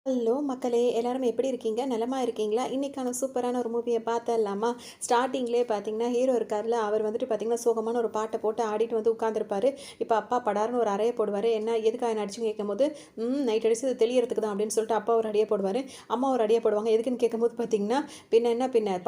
Hello மக்களே! எல்லாரும் எப்படி இருக்கீங்க? நலமா இருக்கீங்களா? இன்னைக்கான சூப்பரான ஒரு மூவிய பாத்துடலாமா? ஸ்டார்ட்டிங்லயே பார்த்தீங்கன்னா, ஹீரோ இருக்கார்ல, அவர் வந்துட்டு பார்த்தீங்கன்னா, சோகமான ஒரு பாட்ட போட்டு ஆடிட்டு வந்து உட்காந்துருப்பாரு. இப்ப அப்பா படார்ன்னு ஒரு அறைய போடுவாரு. "என்ன எதுக்காக என்ன அடிச்சீங்கன்னு?" கேட்கும்போது, நைட் அடிச்சது தெளியறதுக்கு தான்" அப்படின்னு சொல்லிட்டு அப்பா ஒரு அடிய போடுவாரு. அம்மா ஒரு அடிய போடுவாங்க. எதுக்குன்னு கேட்கும்போது பார்த்தீங்கன்னா, "பின்ன என்ன பின்ன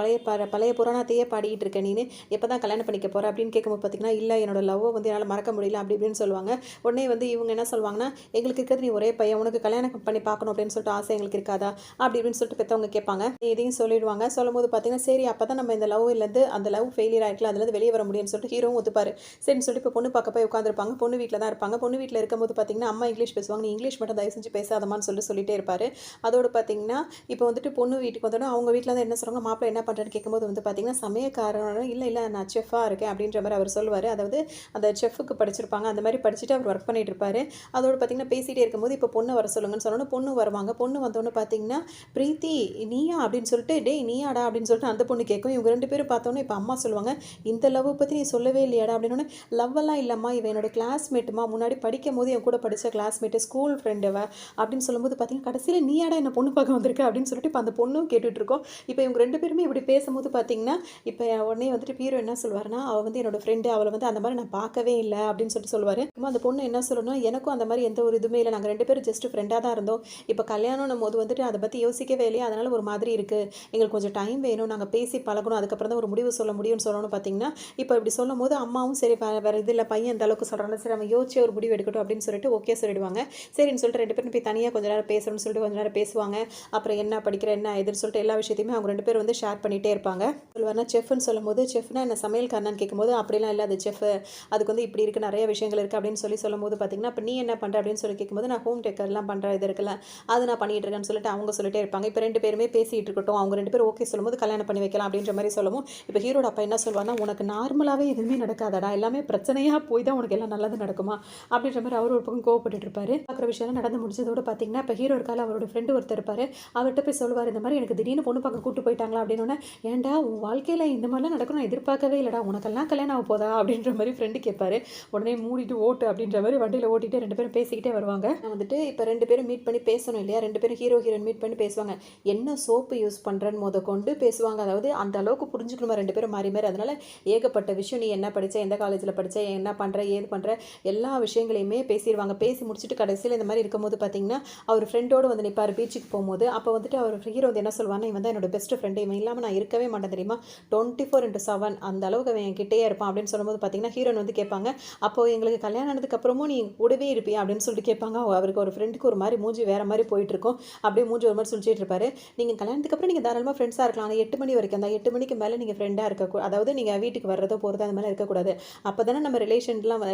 பழைய புராணத்தையே பாடிக்கிட்டு இருக்க நீனு. எப்பதான் கல்யாணம் பண்ணிக்க போற?" அப்படின்னு கேட்கும்போது பார்த்தீங்கன்னா, "இல்ல என்னோட லவ்வ வந்து என்னால மறக்க முடியல." அப்படி இப்படின்னு சொல்லுவாங்க. உடனே வந்து இவங்க என்ன சொல்லுவாங்கன்னா, "எங்களுக்கு இருக்கிறது நீ ஒரே பையன். உனக்கு கல்யாணம் பண்ணி பார்க்கணும் அப்படின்னு சொல்லிட்டு ஆசை எங்களுக்கு இருக்காதா?" அப்படி இப்படின்னு சொல்லிட்டு பெத்தவங்க கேட்பாங்க. இதையும் சொல்லிடுவாங்க. சொல்லும்போது பார்த்தீங்கன்னா, சரி அப்பதான் நம்ம இந்த லவ்லேருந்து அந்த லவ் ஃபெயிலியர் ஆயிருக்குல்ல, அதுலேருந்து வெளிய வர முடியும்னு சொல்லிட்டு ஹீரோவும் ஒத்துப்பாரு. சரின்னு சொல்லிட்டு இப்போ பொண்ணு பார்க்க போய் உட்காந்துருப்பாங்க. பொண்ணு வீட்ல தான் இருப்பாங்க. பொண்ணு வீட்ல இருக்கும்போது பார்த்தீங்கன்னா, அம்மா இங்கிலீஷ் பேசுவாங்க. "நீ இங்கிலீஷ் மட்டும் தயவு செஞ்சு பேசாதம்மான்னு" சொல்லிட்டே இருப்பாரு. அதோட பார்த்தீங்கன்னா, இப்போ வந்துட்டு பொண்ணு வீட்டுக்கு வந்தோனே அவங்க வீட்ல தான் என்ன சொல்றாங்க, மாப்பிள்ளை என்ன பண்றாருன்னு கேட்கும்போது வந்து பார்த்தீங்கன்னா, சமையல்காரன் இல்ல, இல்ல நான் செஃப்பா இருக்கேன் அப்படின்ற மாரி அவர் சொல்லுவாரு. அதாவது அந்த செஃப்க்கு படிச்சிருப்பாங்க. அந்த மாரி படிச்சுட்டு அவர் ஒர்க் பண்ணிட்டு இருப்பாரு. அதோட பார்த்தீங்கன்னா, பேசிட்டே இருக்கும்போது இப்போ பொண்ண வர சொல்லுங்கன்னு சொன்னோனே பொண்ணு வருவாங்க. பொண்ணு வந்தோனே பார்த்தீங்கன்னா, "பிரீத்தி நீயா?" அப்படின்னு சொல்லிட்டு, "டேய் நீயாடா?" அப்படின்னு சொல்லிட்டு அந்த பொண்ணு கேட்கும். இவங்க 2 பேரும் பார்த்தோன்னே இப்ப அம்மா சொல்லுவாங்க, "இந்த லவ்வ பத்தி நீ சொல்லவே இல்லையாடா?" அப்படின்னோனே, "லவ்வெல்லாம் இல்லம்மா. இவ என்னோட கிளாஸ்மேட்டுமா. முன்னாடி படிக்கும்போது என் கூட படிச்ச கிளாஸ்மேட்டு. ஸ்கூல் ஃப்ரெண்ட் அவ." அப்படின்னு சொல்லும்போது பார்த்தீங்கன்னா, கடைசியில நீயாடா என்ன பொண்ணு பார்க்க வந்திருக்க? அப்படின்னு சொல்லிட்டு இப்ப அந்த பொண்ணும் கேட்டுட்டு இருக்கோம். இப்ப இவங்க 2 பேருமே இப்படி பேசும்போது பார்த்தீங்கன்னா, இப்ப உடனே வந்துட்டு ஹீரோ என்ன சொல்லுவாருன்னா, "அவ வந்து என்னோட ஃப்ரெண்டு. அவள வந்து அந்த மாரி நான் பார்க்கவே இல்ல." அப்படின்னு சொல்லிட்டு சொல்லுவாரு. அந்த பொண்ணு என்ன சொல்லணும்னா, "எனக்கும் அந்த மாரி எந்த ஒரு இதுவுமே இல்ல. நாங்க 2 பேரும் ஜஸ்ட் ஃப்ரெண்டா தான் இருந்தோம். இப்ப கல்யாணம்ன்னும்போது வந்துட்டு அத பத்தி யோசிக்கவே இல்லையா, அதனால ஒரு மாதிரி இருக்கு. எங்களுக்கு கொஞ்சம் டைம் வேணும். நாங்க பேசி பழகணும். அதுக்கப்புறம் தான் ஒரு முடிவு சொல்ல முடியும்னு சொல்லணும்னு பார்த்தீங்கன்னா, இப்ப இப்படி சொல்லும்போது அம்மாவும் சரி வேற இது இல்ல பையன் இந்த அளவுக்கு சொல்றான்ல, சரி அவன் யோசிச்சு ஒரு முடிவு எடுக்கட்டும் அப்படின்னு சொல்லிட்டு ஓகே சொல்லிடுவாங்க. சரின்னு சொல்லிட்டு 2 பேரும் போய் தனியா கொஞ்ச நேரம் பேசணும்னு சொல்லிட்டு கொஞ்ச நேரம் பேசுவாங்க. அப்புறம் என்ன படிக்கிற, என்ன ஏதுன்னு சொல்லிட்டு எல்லா விஷயத்தையுமே அவங்க 2 பேரும் வந்து ஷேர் பண்ணிட்டே இருப்பாங்க. சொல்லுவாருன்னா செஃப்ன்னு சொல்லும்போது, செஃப்னா என்ன சமையல்காரனான்னு கேட்கும்போது, அப்படிலாம் இல்ல அது செஃப். அதுக்கு வந்து இப்படி இருக்கு, நெறைய விஷயங்கள் இருக்கு அப்படின்னு சொல்லும்போது பார்த்தீங்கன்னா, அப்ப நீ என்ன பண்ற அப்படின்னு சொல்லி கேட்கும்போது, நான் ஹோம் டேக்கர்லாம் பண்ற இது இருக்குல்ல, அது நான் பண்ணிட்டு இருக்கேன்னு சொல்லிட்டு அவங்க சொல்லிட்டே இருப்பாங்க. இப்ப 2 பேருமே பேசிட்டு இருக்கட்டும். அவங்க 2 பேரும் ஓகே சொல்லும்போது கல்யாணம் பண்ணி வைக்கலாம் அப்படின்ற மாரி சொல்லவும், இப்ப ஹீரோட அப்பா என்ன சொல்வார்ன்னா, "உனக்கு நார்மலாவே எதுவுமே நடக்காதடா. எல்லாமே பிரச்சனையா போய் தான் உனக்கு எல்லாம் நல்லது நடக்குமா?" அப்படின்ற மாரி அவரு ஒரு பக்கம் கோவப்பட்டுட்டு இருப்பாரு. பார்க்குற விஷயம்லாம் நடந்து முடிஞ்சதோட பார்த்தீங்கன்னா, இப்ப ஹீரோ இருக்கார்ல அவரோட ஃப்ரெண்ட் ஒருத்தர் இருப்பாரு. அவர்ட்ட போய் சொல்லுவாரு, "இந்த மாரி எனக்கு திடீர்னு பொண்ணு பார்க்க கூட்டு போயிட்டாங்களா?" அப்படின்னோனே, "ஏன்டா உன் வாழ்க்கையில இந்த மாரிலாம் நடக்கும்னு நான் எதிர்பார்க்கவே இல்லடா. உனக்கெல்லாம் கல்யாணம் ஆக போதா?" அப்படின்ற மாரி ஃப்ரெண்ட் கேட்பாரு. உடனே மூடிட்டு ஓட்டு அப்படின்ற மாரி வண்டியில ஓட்டிட்டு 2 பேரும் பேசிக்கிட்டே வருவாங்க. நான் வந்துட்டு இப்ப 2 பேரும் மீட் பண்ணி பேசணும் இல்லையா? 2 பேரும் ஹீரோ, ஹீரோயின் மீட் பண்ணி பேசுவாங்க. என்ன சோப்பு யூஸ் பண்றேன்னு மொதற்கொண்டு பேசுவாங்க. அதாவது அந்த அளவுக்கு புரிஞ்சுக்கணுமா 2 பேரும் மாறி மாறி. அதனால ஏகப்பட்ட விஷயம் நீ என்ன படிச்ச? எந்த காலேஜ்ல படிச்ச? என்ன பண்ற? ஏது பண்ற? எல்லா விஷயங்களையுமே பேசிருவாங்க. பேசி முடிச்சுட்டு கடைசியில இந்த மாரி இருக்கும்போது பார்த்தீங்கன்னா, அவர் ஃப்ரெண்டோட வந்து நிப்பாரு பீச்சுக்கு போம்போது. அப்ப வந்துட்டு அவர் ஹீரோ வந்து என்ன சொல்வார்ன்னா, "இவன் தான் என்னோட பெஸ்ட் ஃப்ரெண்டு. இவன் இல்லாம நான் இருக்கவே மாட்டேன் தெரியுமா? 24/7 அந்த அளவுக்கு அவன் என்கிட்டயே இருப்பான்." அப்படின்னு சொல்லும்போது பார்த்தீங்கன்னா, ஹீரோயின் வந்து கேட்பாங்க, "அப்போ எங்களுக்கு கல்யாணம் ஆனதுக்கு அப்புறமும் நீ கூடவே இருப்பியா?" அப்படின்னு சொல்லிட்டு கேட்பாங்க. அவருக்கு ஒரு ஃப்ரெண்டுக்கு ஒரு மாரி மூஞ்சி வேற மாரி போயிட்டுருக்கும். அப்படியே மூஞ்சி ஒரு மாரி சுளிச்சிட்டு இருப்பாரு. "நீங்க கல்யாணத்துக்கு அப்புறம் நீங்க தாராளமா ஃப்ரெண்ட்ஸா இருக்கலாம். ஆனா 8 மணி வரைக்கும் தான். 8 மணிக்கு மேல நீங்க ஃப்ரெண்டா அதாவது நீங்க வீட்டுக்கு வர்றதோ, போறதோ அந்த மாரிலாம் இருக்கக்கூடாது. அப்பதானே நம்ம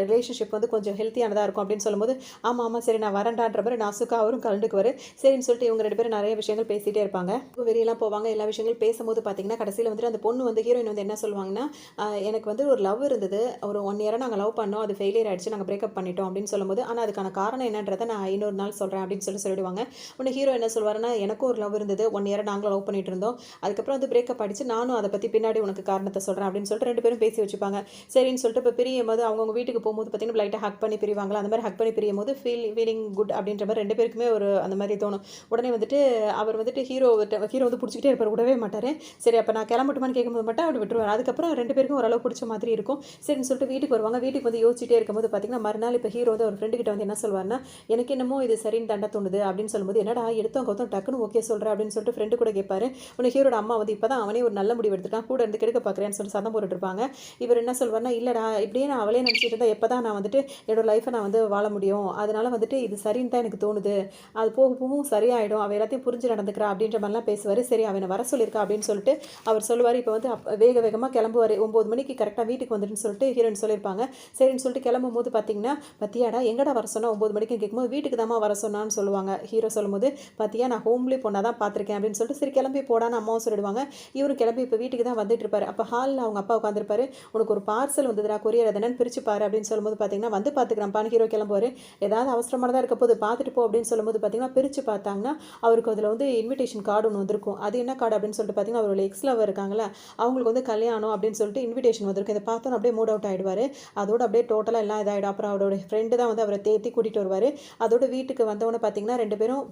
ரிலேஷன்ஷிப் வந்து கொஞ்சம் ஹெல்த்தியானதா இருக்கும்." அப்படின்னு சொல்லும்போது, "ஆமா, ஆமா. சரி நான் வரேன்டான்ற" மாரி நாசூக்கா அவரும் கலண்டுக்குவாரு. சரின்னு சொல்லிட்டு இவங்க 2 பேரும் நெறைய விஷயங்கள் பேசிட்டே இருப்பாங்க. வெளியலாம் போவாங்க. எல்லா விஷயங்களும் பேசும்போது பார்த்தீங்கன்னா, கடைசியில வந்துட்டு அந்த பொண்ணு வந்து ஹீரோயின் வந்து என்ன சொல்லுவாங்கன்னா, எனக்கு வந்து ஒரு லவ் இருந்தது. ஒரு 1 இயரா நாங்க லவ் பண்ணோம். அது ஃபெயிலியர் ஆயிடுச்சு. நாங்க பிரேக்கப் பண்ணிட்டோம் அப்படின்னு சொல்லும்போது, ஆனா அதுக்கான காரணம் என்னன்றத நான் இன்னொரு நாள் சொல்றேன் அப்படின்னு சொல்லிடுவாங்க. உடனே ஹீரோ என்ன சொல்வாருன்னா, எனக்கும் ஒரு லவ் இருந்தது. 1 இயரா நாங்களும் லவ் பண்ணிட்டு இருந்தோம். அதுக்கப்புறம் வந்து பிரேக்கப் ஆயிடுச்சு. நானும் அத பத்தி பின்னாடி உனக்கு காரணத்த சொல்றேன் அப்படின்னு சொல்லிட்டு 2 பேரும் பேசி வச்சுப்பாங்க. சரின்னு சொல்லிட்டு இப்ப பிரியும்போது அவங்கவங்க வீட்டுக்கு போம்போது பார்த்தீங்கன்னா, லைட்டா ஹக் பண்ணி பிரிவாங்கல்ல. அந்த மாரி ஹக் பண்ணி பிரியும்போது ஃபீலிங் குட் அப்படின்ற மாரி 2 பேருக்குமே ஒரு அந்த மாரி தோணும். உடனே வந்துட்டு அவர் வந்துட்டு ஹீரோ வந்து புடிச்சுக்கிட்டே இருப்பாரு. விடவே மாட்டாரு. சரி அப்ப நான் கிளம்பட்டுமான்னு கேட்கும்போது மட்டும் அவரு விட்டுருவாரு. அதுக்கப்புறம் 2 பேருக்கும் ஓரளவு புடிச்ச மாதிரி இருக்கும். சரின்னு சொல்லிட்டு வீட்டுக்கு வருவாங்க. வீட்டுக்கு வந்து யோசிச்சுட்டே இருக்கும்போது பார்த்தீங்கன்னா, மறுநாள் இப்ப ஹீரோ வந்து அவர் ஃப்ரெண்ட் கிட்ட வந்து என்ன சொல்வாருன்னா, "எனக்கு என்னமோ இது சரின்னு தான்டா தோணுது." அப்படின்னு சொல்லும்போது, "என்னடா எடுத்தோம் கவுத்தோம் டக்குனு ஓகே சொல்ற." அப்படின்னு சொல்லிட்டு ஃப்ரெண்ட் கூட கேட்பாரு. உடனே ஹீரோட அம்மா வந்து, "இப்பதான் அவனே ஒரு நல்ல முடிவு எடுத்துட்டான். கூட இருந்து கெடுக்க பார்க்குறியான்னு" சொல்லி சத்தம் போட்டுட்டு இருப்பாங்க. இவர் என்ன சொல்வாருன்னா, "இல்லடா இப்படியே நான் அவளே நினைச்சிட்டு இருந்தா எப்பதான் நான் வந்துட்டு என்னோட லைஃப்ப நான் வந்து வாழ முடியும். அதனால வந்துட்டு இது சரின்னு தான் எனக்கு தோணுது. அது போக போகவும் சரியாயிடும். அவ எல்லாத்தையும் புரிஞ்சு நடந்துக்கிறா." அப்படின்ற மாரிலாம் பேசுவாரு. சரி அவ என்ன வர சொல்லியிருக்கா அப்படின்னு சொல்லிட்டு அவர் சொல்லுவாரு. இப்ப வந்து வேக வேகமா கிளம்புவாரு. 9 மணிக்கு கரெக்ட்டா வீட்டுக்கு வந்துருன்னு சொல்லிட்டு ஹீரோயின் சொல்லியிருப்பாங்க. சரின்னு சொல்லிட்டு கிளம்பும்போது பார்த்தீங்கன்னா, "பாத்தியாடா எங்கடா வர சொன்னா 9 மணிக்குன்னு?" கேட்கும்போது, "வீட்டுக்கு தாம்மா வர சொன்னான்னு" சொல்லுவாங்க. ஹீரோ சொல்லும்போது, "பாத்தியா நான் ஹோம்லி பொண்ணா தான் பார்த்துருக்கேன்." அப்படின்னு சொல்லிட்டு, "சரி கிளம்பி போடான்னு" அம்மாவும் சொல்லிடுவாங்க. இவரும் கிளம்பி இப்ப வீட்டுக்கு தான் வந்துட்டு இருப்பாரு. அப்ப ஹால்ல அவங்க அப்பா உட்கார்ந்திருப்பாரு. "உனக்கு ஒரு பார்சல் வந்ததுடா கொரியர் அது என்னன்னு பிரிச்சு பாரு" அப்படின்னு சொல்லும்போது பார்த்தீங்கன்னா, "வந்து பார்த்துக்கிறேன்ப்பான்னு" ஹீரோ கிளம்புவாரு. "ஏதாவது அவசரமானதா இருக்க போது பார்த்துட்டு போ" அப்படின்னு சொல்லும்போது பார்த்தீங்கன்னா, பிரிச்சு பார்த்தாங்கன்னா, அவருக்கு அதுல வந்து இன்விடேஷன் கார்டு ஒண்ணு வந்திருக்கும். அது என்ன கார்டு அப்படின்னு சொல்லிட்டு பார்த்தீங்கன்னா, அவரோட எக்ஸ் லவர் இருக்காங்கல்ல, அவங்களுக்கு வந்து கல்யாணம் அப்படின்னு சொல்லிட்டு இன்விடேஷன் வந்திருக்கும். இத பார்த்தோனே அப்படியே மூட் அவுட் ஆயிடுவாரு. அதோட அப்படியே டோட்டலா எல்லாம் இதாயிடும். அப்புறம் அவரோட ஃப்ரெண்ட் தான் வந்து அவர தேத்தி கூட்டிட்டு வருவாரு. அதோட வீட்டுக்கு வந்தவுடனே பார்த்தீங்கன்னா, 2 பேரும்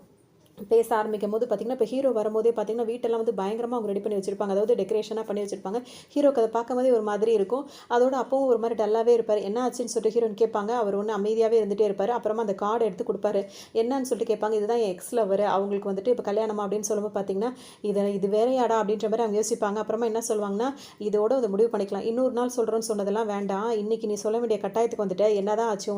பேச ஆரம்பிக்கும்போது பார்த்தீங்கன்னா, இப்போ ஹீரோ வரும்போதே பார்த்தீங்கன்னா, வீட்டெல்லாம் வந்து பயங்கரமா அவங்க ரெடி பண்ணி வச்சிருப்பாங்க. அதாவது டெக்கரேஷனா பண்ணி வச்சிருப்பாங்க. ஹீரோக்கு அத பார்க்கும்போதே ஒரு மாதிரி இருக்கும். அதோட அப்பவும் ஒரு மாரி டல்லாவே இருப்பாரு. என்ன ஆச்சுன்னு சொல்லிட்டு ஹீரோயின் கேட்பாங்க. அவர் ஒண்ணும் அமைதியாவே இருந்துட்டே இருப்பாரு. அப்புறமா அந்த கார்ட எடுத்து குடுப்பாரு. என்னன்னு சொல்லிட்டு கேட்பாங்க. இதுதான் என் எக்ஸ் லவர். அவங்களுக்கு வந்துட்டு இப்போ கல்யாணமா அப்படின்னு சொல்லும்போது பார்த்தீங்கன்னா, இது வேறயாடா அப்படின்ற மாரி அவங்க யோசிப்பாங்க. அப்புறமா என்ன சொல்லுவாங்கன்னா, இதோட அத முடிவு பண்ணிக்கலாம். இன்னொரு நாள் சொல்றேன்னு சொன்னதெல்லாம் வேண்டாம். இன்னைக்கு நீ சொல்ல வேண்டிய கட்டாயத்துக்கு வந்துட்ட. என்னதான் ஆச்சு?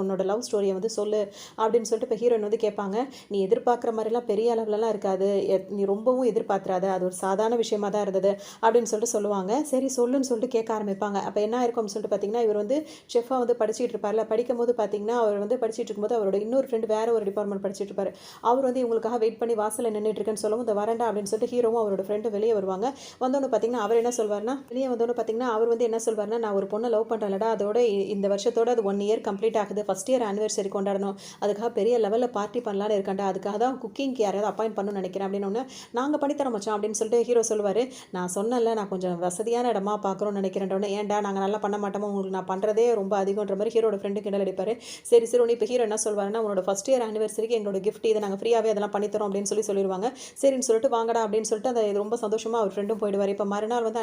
உன்னோட லவ் ஸ்டோரிய வந்து சொல்லு அப்படின்னு சொல்லிட்டு இப்போ ஹீரோயின் வந்து கேட்பாங்க. நீ எதிர்பார்க்குற மாதிரிலாம் பெரிய அளவுலலாம் இருக்காது. நீ ரொம்பவும் எதிர்பார்த்துறாத. அது ஒரு சாதாரண விஷயமா தான் இருந்தது அப்படின்னு சொல்லிட்டு சொல்லுவாங்க. சரி சொல்லுன்னு சொல்லிட்டு கேட்க ஆரம்பிப்பாங்க. அப்போ என்ன ஆயிருக்கும் அப்படின்னு சொல்லிட்டு பார்த்தீங்கன்னா, இவர் வந்து ஷெஃபாக வந்து படிச்சுட்டு இருப்பார்ல. படிக்கும்போது பார்த்தீங்கன்னா, அவர் வந்து படிச்சுட்டு இருக்கும்போது அவரோட இன்னொரு ஃப்ரெண்டு வேற ஒரு டிபார்ட்மெண்ட் படிச்சுட்டு இருப்பாரு. அவர் வந்து இவங்களுக்காக வெயிட் பண்ணி வாசலில் நின்றுட்டு இருக்கேன்னு சொல்லவும், இந்த வரண்டா அப்படின்னு சொல்லிட்டு ஹீரோவும் அவரோட ஃப்ரெண்டும் வெளியே வருவாங்க. வந்தோன்னு பார்த்தீங்கன்னா, அவர் என்ன சொல்வார்னா, வெளியே வந்தோன்னு பார்த்தீங்கன்னா, அவர் வந்து என்ன சொல்வார்னா, நான் ஒரு பொண்ணை லவ் பண்ணுறேன்லடா, அதோட இந்த வருஷத்தோட அது 1 இயர் கம்ப்ளீட் ஆகுது. ஃபர்ஸ்ட் இயர் ஆனிவர்சரி கொண்டாடணும். அதுக்காக பெரிய லெவலில் பார்ட்டி பண்ணலான்னு இருக்கேன்டா. அதுக்காக தான் குக்கிங்க்கு யாராவது அப்பாயிண்ட் பண்ணணும்னு நினைக்கிறேன் அப்படின்னு நாங்கள் பண்ணித்தரோம் மச்சான் அப்படின்னு சொல்லிட்டு ஹீரோ சொல்லுவார். நான் சொன்னேன்ல நான் கொஞ்சம் வசதியான இடமா பார்க்குறோன்னு நினைக்கிறேன். ஏன்டா நாங்கள் நல்லா பண்ண மாட்டோமோ, உங்களுக்கு நான் பண்ணுறதே ரொம்ப அதிகன்ற மாதிரி ஹீரோட ஃப்ரெண்டு கிண்டல் அடிப்பார். சரி சரி ஒன்று இப்போ ஹீரோ என்ன சொல்வாருன்னா, உன்னோட ஃபர்ஸ்ட் இயர் ஆனிவர்சரிக்கு எங்களோட கிஃப்ட் இதை நாங்கள் ஃப்ரீயாகவே அதெல்லாம் பண்ணித்தரோம் அப்படின்னு சொல்லிடுவாங்க. சரின்னு சொல்லிட்டு வாங்கடா அப்படின்னு சொல்லிட்டு அந்த இது ரொம்ப சந்தோஷமாக அவர் ஃப்ரெண்டும் போயிடுவார். இப்போ மறுநாள் வந்து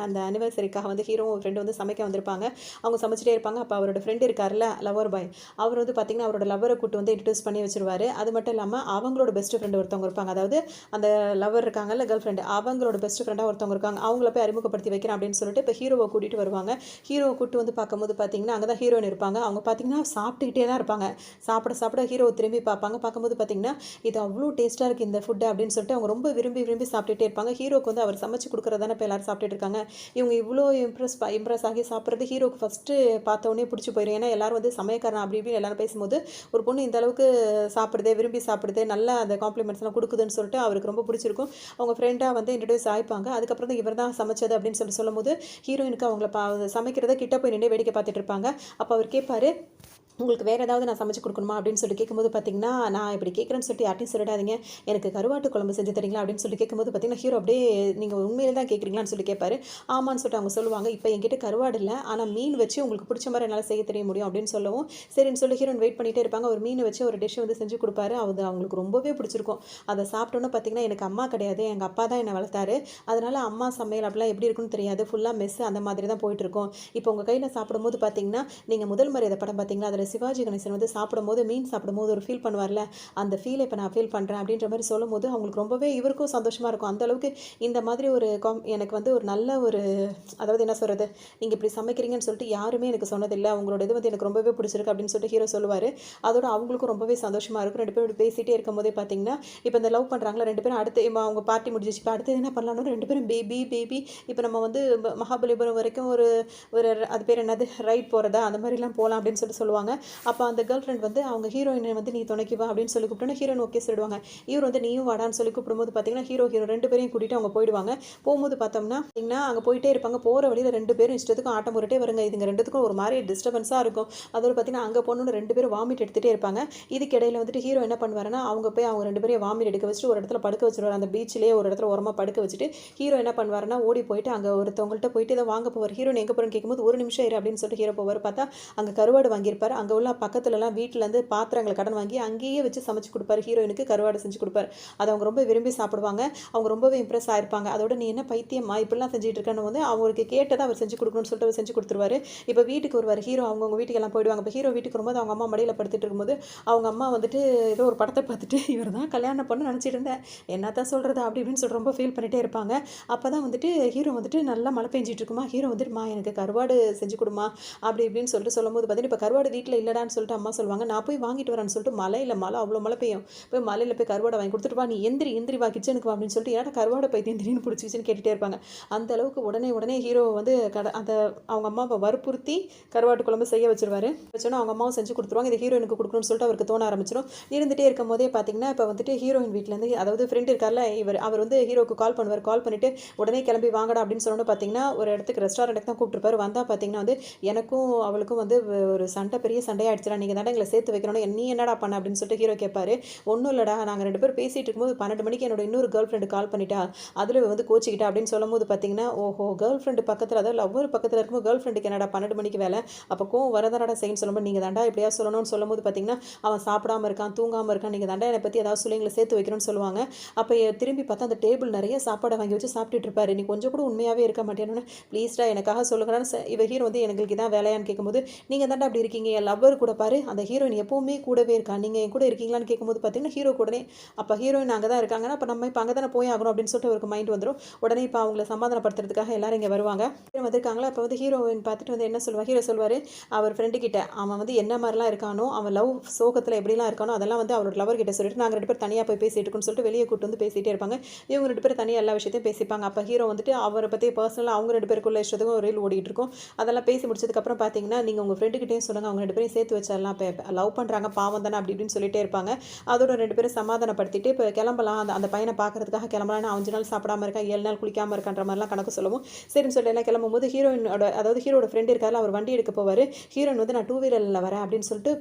அந்த ஆனிவர்சரிக்காக வந்து ஹீரோவும் ஃப்ரெண்டு வந்து சமைக்க வந்திருப்பாங்க. அவங்க சமைச்சிட்டே இருப்பாங்க. அப்போ அவரோட ஃப்ரெண்டு இருக்கார்ல லவர் பாய், அவர் வந்து பார்த்தீங்கன்னா அவரோட லவ்வரை கூட்டு வந்து இன்ட்ரடியூஸ் பண்ணி வச்சிருவாரு. அது மட்டும் இல்லாமல் அவங்களோட பெஸ்ட் ஃப்ரெண்டு ஒருத்தவங்க இருப்பாங்க. அதாவது அந்த லவர் இருக்காங்கல்ல, கேர்ள் ஃப்ரெண்டு, அவங்களோட பெஸ்ட் ஃப்ரெண்டாக ஒருத்தவங்க இருக்காங்க. அவங்கள போய் அறிமுகப்படுத்தி வைக்கிறேன் அப்படின்னு சொல்லிட்டு இப்போ ஹீரோவை கூட்டிகிட்டு வருவாங்க. ஹீரோவை கூட்டு வந்து பார்க்கும்போது பார்த்தீங்கன்னா, அங்கே தான் ஹீரோயின் இருப்பாங்க. அவங்க பார்த்தீங்கன்னா சாப்பிட்டுக்கிட்டே தான் இருப்பாங்க. சாப்பிட சாப்பிட ஹீரோவை திரும்பி பார்ப்பாங்க. பார்க்கும்போது பார்த்தீங்கன்னா, இது அவ்வளோ டேஸ்ட்டாக இருக்குது இந்த ஃபுட்டு அப்படின்னு சொல்லிட்டு அவங்க ரொம்ப விரும்பி விரும்பி சாப்பிட்டுட்டே இருப்பாங்க. ஹீரோக்கு வந்து அவர் சமைச்சு கொடுக்குறதானே இப்போ எல்லாரும் சாப்பிட்டுட்டு இருக்காங்க. இவங்க இவ்வளோ இம்ப்ரெஸ் ஆகி சாப்பிட்றது ஹீரோக்கு ஃபஸ்ட்டு பார்த்தோன்னே பிடிச்சி போயிடும். ஏன்னா எல்லாரும் வந்து சமயக்காரன் அப்படி இப்படின்னு எல்லாரும் பேசும்போது, ஒரு பொண்ணு இந்த அளவுக்கு சாப்பிடுது, விரும்பி சாப்பிடுது, நல்லா அந்த காம்ப்ளிமெண்ட்ஸ்லாம் கொடுக்குதுன்னு சொல்லிட்டு அவருக்கு ரொம்ப பிடிச்சிருக்கும். அவங்க ஃப்ரெண்டாக வந்து இன்ட்ரடியூஸ் ஆயிப்பாங்க. அதுக்கப்புறம் தான் இவர் தான் சமைச்சது அப்படின்னு சொல்லும்போது ஹீரோயினுக்கு அவங்கள சமைக்கிறத கிட்ட போய் நின்று வேடிக்கை பார்த்துட்டு இருப்பாங்க. அப்போ அவர் கேட்பாரு, உங்களுக்கு வேறு ஏதாவது நான் சமைச்சு கொடுக்கணுமா அப்படின்னு சொல்லிட்டு கேட்கும்போது பார்த்தீங்கன்னா, நான் இப்படி கேட்குறேன்னு சொல்லிட்டு யார்ட்டையும் சொல்லிடாதீங்க, எனக்கு கருவாட்டு குழம்பு செஞ்சு தரீங்களா அப்படின்னு சொல்லிட்டு கேட்கும்போது பார்த்தீங்கன்னா, ஹீரோ அப்படியே நீங்கள் உண்மையிலே தான் கேட்குறீங்களான்னு சொல்லி கேட்பாரு. ஆமான்னு சொல்லிட்டு அவங்க சொல்லுவாங்க. இப்போ என்கிட்ட கருவாடு இல்லை, ஆனால் மீன் வச்சு உங்களுக்கு பிடிச்ச மாதிரி என்னால் செய்ய தெரிய முடியும் அப்படின்னு சொல்லவும், சரின்னு சொல்லி ஹீரோயின் வெயிட் பண்ணிகிட்டே இருப்பாங்க. ஒரு மீன் வச்சு ஒரு டிஷ் வந்து செஞ்சு கொடுப்பாரு. அது அவங்களுக்கு ரொம்பவே பிடிச்சிருக்கும். அதை சாப்பிட்டோன்னு பார்த்தீங்கன்னா, எனக்கு அம்மா கிடையாது, எங்கள் அப்பா தான் என்னை வளர்த்தாரு. அதனால் அம்மா சமையல் அப்படிலாம் எப்படி இருக்குன்னு தெரியாது, ஃபுல்லாக மெஸ் அந்த மாதிரி தான் போயிட்டுருக்கோம். இப்போ உங்கள் கையில் சாப்பிடும்போது பார்த்தீங்கன்னா, நீங்கள் முதல் மரியாதை படம் பார்த்தீங்களா, அதில் சிவாஜி கணேசன் வந்து சாப்பிடும்போது மீன் சாப்பிடும்போது ஒரு ஃபீல் பண்ணுவார்ல, அந்த ஃபீலை இப்போ நான் ஃபீல் பண்ணுறேன் அப்படின்ற மாதிரி சொல்லும்போது அவங்களுக்கு ரொம்பவே இவருக்கும் சந்தோஷமாக இருக்கும். அந்த அளவுக்கு இந்த மாதிரி ஒரு எனக்கு வந்து ஒரு நல்ல ஒரு, அதாவது என்ன சொல்கிறது, நீங்கள் இப்படி சமைக்கிறீங்கன்னு சொல்லிட்டு யாருமே எனக்கு சொன்னதில்லை, உங்களோட இது வந்து எனக்கு ரொம்பவே பிடிச்சிருக்கு அப்படின்னு சொல்லிட்டு ஹீரோ சொல்லுவார். அதோட அவங்களுக்கும் ரொம்பவே சந்தோஷமாக இருக்கும். 2 பேரும் பேசிகிட்டே இருக்கும் போதே பார்த்தீங்கன்னா, இப்போ இந்த லவ் பண்ணுறாங்களா 2 பேரும், அடுத்து அவங்க பார்ட்டி முடிஞ்சிச்சு, இப்போ அடுத்து என்ன பண்ணலாம்னு 2 பேரும் பேபி இப்போ நம்ம வந்து மகாபலிபுரம் வரைக்கும் ஒரு ஒரு அது பேர் என்னது ரைட் போகிறதா அந்த மாதிரிலாம் போகலாம் அப்படின்னு சொல்லுவாங்க. அப்போ அந்த கேர்ள் ஃப்ரெண்ட் வந்து அவங்க ஹீரோயினை வந்து நீ துணைக்கு வா அப்படின்னு சொல்லி கூப்பிட்டோன்னா ஹீரோயின் ஓகே சொல்லிடுவாங்க. இவர் வந்து நீயும் வாடான்னு சொல்லி கூப்பிடும்போது பார்த்தீங்கன்னா ஹீரோ 2 பேரையும் கூட்டிகிட்டு அவங்க போயிடுவாங்க. போகும்போது பார்த்தோம்னா அங்கே போயிட்டே இருப்பாங்க. போகிற வழியில் 2 பேரும் இஷ்டத்துக்கும் ஆட்டம் போட்டுட்டே வருங்க. இதுங்க 2த்துக்கும் ஒரு மாதிரி டிஸ்டர்பன்ஸாக இருக்கும். அதோடு பார்த்தீங்கன்னா அங்கே போகணுன்னு 2 பேரும் வாமிட் எடுத்துகிட்டே இருப்பாங்க. இதுக்கு இடையில வந்துட்டு ஹீரோ என்ன பண்ணுவாருன்னா, அவங்க போய் அவங்க 2 பேரையும் வாமிட் எடுக்க வச்சுட்டு ஒரு இடத்துல படுக்க வச்சுருவார். அந்த பீச்சிலேயே ஒரு இடத்துல ஓரமாக படுக்க வச்சுட்டு ஹீரோ என்ன பண்ணுவாருன்னா, ஓடி போயிட்டு அங்கே ஒருத்தவங்கள்ட்ட போயிட்டு இதை வாங்க போவார். ஹீரோயின் எங்கே போகிறேன்னு கேட்கும்போது, ஒரு நிமிஷம் இரு அப்படின்னு சொல்லிட்டு ஹீரோ போவார். பார்த்தா அங்கே கருவாடு வாங்கியிருப்பார். அங்கே உள்ள பக்கத்துலலாம் வீட்டிலேருந்து பாத்திரங்களை கடன் வாங்கி அங்கேயே வச்சு சமைச்சு கொடுப்பாரு. ஹீரோயினுக்கு கருவாடு செஞ்சு கொடுப்பாரு. அதை அவங்க ரொம்ப விரும்பி சாப்பிடுவாங்க. அவங்க ரொம்பவே இம்ப்ரெஸ் ஆயிருப்பாங்க. அதோட நீ என்ன பைத்தியமா இப்படிலாம் செஞ்சுட்டு இருக்கன்னு வந்து அவங்களுக்கு கேட்டதை அவர் செஞ்சு கொடுக்கணும்னு சொல்லிட்டு அவர் செஞ்சு கொடுத்துருவாரு. இப்போ வீட்டுக்கு வருவார் ஹீரோ. அவங்கவுங்க வீட்டுக்கெல்லாம் போயிடுவாங்க. இப்போ ஹீரோ வீட்டுக்கு வரும்போது அவங்க அம்மா மடியில் படுத்துட்டு இருக்கும்போது அவங்க அம்மா வந்துட்டு ஏதோ ஒரு படத்தை பார்த்துட்டு இவர் தான் கல்யாணம் பண்ண நினச்சிட்டு இருந்தேன், என்னத்தான் சொல்கிறது அப்படி இப்படின்னு சொல்லிட்டு ரொம்ப ஃபீல் பண்ணிகிட்டே இருப்பாங்க. அப்போ தான் வந்துட்டு ஹீரோ வந்துட்டு நல்லா மழை பெஞ்சிட்டு இருக்குமா, ஹீரோ வந்துட்டுமா எனக்கு கருவாடு செஞ்சு கொடுமா அப்படி இப்படின்னு சொல்லிட்டு சொல்லும்போது பார்த்தீங்கன்னா, இப்போ கருவாடு வீட்டில் இல்லைடான்னு சொல்லிட்டு அம்மா சொல்லுவாங்க. நான் போய் வாங்கிட்டு வரேன்னு சொல்லிட்டு மழை அவ்வளோ மழை பெய்யும், போய் மலையில் போய் கருவாடை வாங்கி கொடுத்துட்டு வா, நீ எந்திரி வா கிச்சனுக்கு வா அப்படின்னு சொல்லிட்டு ஏன்னா கருவாடை பைத்தியம் திடீர்னு பிடிச்சிச்சின்னு கேட்டுகிட்டே இருப்பாங்க. அந்த அளவுக்கு உடனே ஹீரோ வந்து அந்த அவங்க அம்மாவை வற்புறுத்தி கருவாட்டு குழம்பு செய்ய வச்சிருவாரு. வச்சோன்னா அவங்க அம்மாவும் செஞ்சு கொடுத்துருவாங்க. இது ஹீரோயினுக்கு கொடுக்கணும்னு சொல்லிட்டு அவருக்கு தோண ஆரம்பிச்சிடும். இருந்துகிட்டே இருக்கும் போதே பார்த்தீங்கன்னா, இப்போ வந்துட்டு ஹீரோயின் வீட்டிலேருந்து, அதாவது ஃப்ரெண்ட் இருக்கார்ல அவர் வந்து ஹீரோக்கு கால் பண்ணுவார். கால் பண்ணிவிட்டு உடனே கிளம்பி வாங்கடா அப்படின்னு சொன்னோன்னு பார்த்தீங்கன்னா, ஒரு இடத்துக்கு ரெஸ்டாரண்ட்டுக்கு தான் கூப்பிட்டுருப்பாரு. வந்தால் பார்த்தீங்கன்னா வந்து எனக்கும் அவளுக்கும் வந்து ஒரு பெரிய சண்டையாயிடுச்சுடா, நீங்கள் தாண்டா எங்களை சேர்த்து வைக்கணும், நீ என்னடா பண்ண அப்படின்னு சொல்லிட்டு ஹீரோ கேட்பாரு. ஒன்றும் இல்லைடா, நாங்கள் 2 பேரும் பேசிகிட்டு இருக்கும்போது 12 மணிக்கு என்னோட இன்னொரு கேர்ள் ஃப்ரெண்டு கால் பண்ணிட்டா, அதில் வந்து கோச்சிக்கிட்டா அப்படின்னு சொல்லும்போது பார்த்தீங்கன்னா, ஓஹோ கேர்ள் ஃப்ரெண்டு பக்கத்தில், அதாவது லவ்வர் பக்கத்தில் இருக்கும்போது கேர்ள் ஃப்ரெண்டுக்கு என்னடா 12 மணிக்கு வேலை, அப்போ கோவம் வரதானடா செய்யன்னு சொல்லும்போது, நீங்கள் தாண்டா எப்படியா சொல்லணும்னு சொல்லும்போது பார்த்தீங்கன்னா, அவன் சாப்பிடாம இருக்கான், தூங்காமல் இருக்கான், நீங்கள் தாண்டா என்னை பற்றி ஏதாவது சொல்லி எங்களை சேர்த்து வைக்கணும்னு சொல்லுவாங்க. அப்போ திரும்பி பார்த்தா அந்த டேபிள் நிறைய சாப்பாடை வாங்கி வச்சு சாப்பிட்டுட்டு இருப்பாரு. நீ கொஞ்சம் கூட உண்மையாகவே இருக்க மாட்டேன்னு, ப்ளீஸ்டா எனக்காக சொல்லுங்கன்னு இவ ஹீரோ வந்து எங்களுக்கு இதான் வேலையான்னு கேட்கும்போது, நீங்கள் தாண்டா அப்படி இருக்கீங்க, என் லவ்வர் கூட பாரு அந்த ஹீரோயின் எப்போவுமே கூடவே இருக்கா, நீங்கள் என் கூட இருக்கீங்களான்னு கேட்கும்போது பார்த்தீங்கன்னா ஹீரோ கூடனே, அப்போ ஹீரோயின் அங்கே தான் இருக்காங்கன்னா அப்போ நம்ம இப்போ அங்கே தானே போய் ஆகணும் அப்படின்னு சொல்லிட்டு அவருக்கு மைண்ட் வந்துடும். உடனே இப்போ அவங்கள சமாதானப்படுத்துறதுக்காக எல்லாரும் இங்கே வருவாங்க. ஹீரோ வந்திருக்காங்களா, அப்போ வந்து ஹீரோயின் பார்த்துட்டு வந்து என்ன சொல்லுவார், ஹீரோ சொல்வார் அவர் ஃப்ரெண்டு கிட்ட, அவன் வந்து என்ன மாதிரிலாம் இருக்கானோ, அவன் லவ் சோகத்தில் எப்படிலாம் இருக்கானோ அதெல்லாம் வந்து அவரோட லவர் கிட்ட சொல்லிட்டு நாங்கள் 2 பேர் தனியாக போய் பேசிட்டு இருக்கோம்னு சொல்லிட்டு வெளியே கூட்டு வந்து பேசிகிட்டே இருப்பாங்க. இவங்க 2 பேர் தனியாக எல்லா விஷயத்தையும் பேசிப்பாங்க. அப்போ ஹீரோ வந்துட்டு அவரை பற்றி பர்சனலாக அவங்க 2 பேருக்குள்ள இஷ்டத்துக்கும் ஒரு ரீல் ஓடிட்டு இருக்கும். அதெல்லாம் பேசி முடிச்சதுக்கப்புறம் பார்த்தீங்கன்னா, நீங்கள் உங்கள் ஃப்ரெண்டுக்கிட்டையும் சொல்லுங்கள், அவங்க 2 பேரையும் சேர்த்து வச்சிடலாம், இப்போ லவ் பண்ணுறாங்க பாவம் தானே அப்படி இப்படின்னு சொல்லிட்டே இருப்பாங்க. அதோட 2 பேரும் சமாதானப்படுத்திட்டு இப்போ கிளம்பலாம், அந்த பையனை பார்க்கறதுக்காக கிளம்பலாம், 5 நாள் சாப்பிடாம இருக்கேன், 7 நாள் குளிக்காமல் இருக்கான்ற மாதிரிலாம் கணக்கு சொல்லவும் சரின்னு சொல்லி எல்லாம் கிளம்பும்போது ஹீரோயினோட, அதாவது ஹீரோட ஃப்ரெண்டு இருக்காரு, அவர் வண்டி எடுக்க போவார். ஹீரோயின் வந்து நான் 2 வீலரில் வரேன் அப்படின்னு சொல்லிட்டு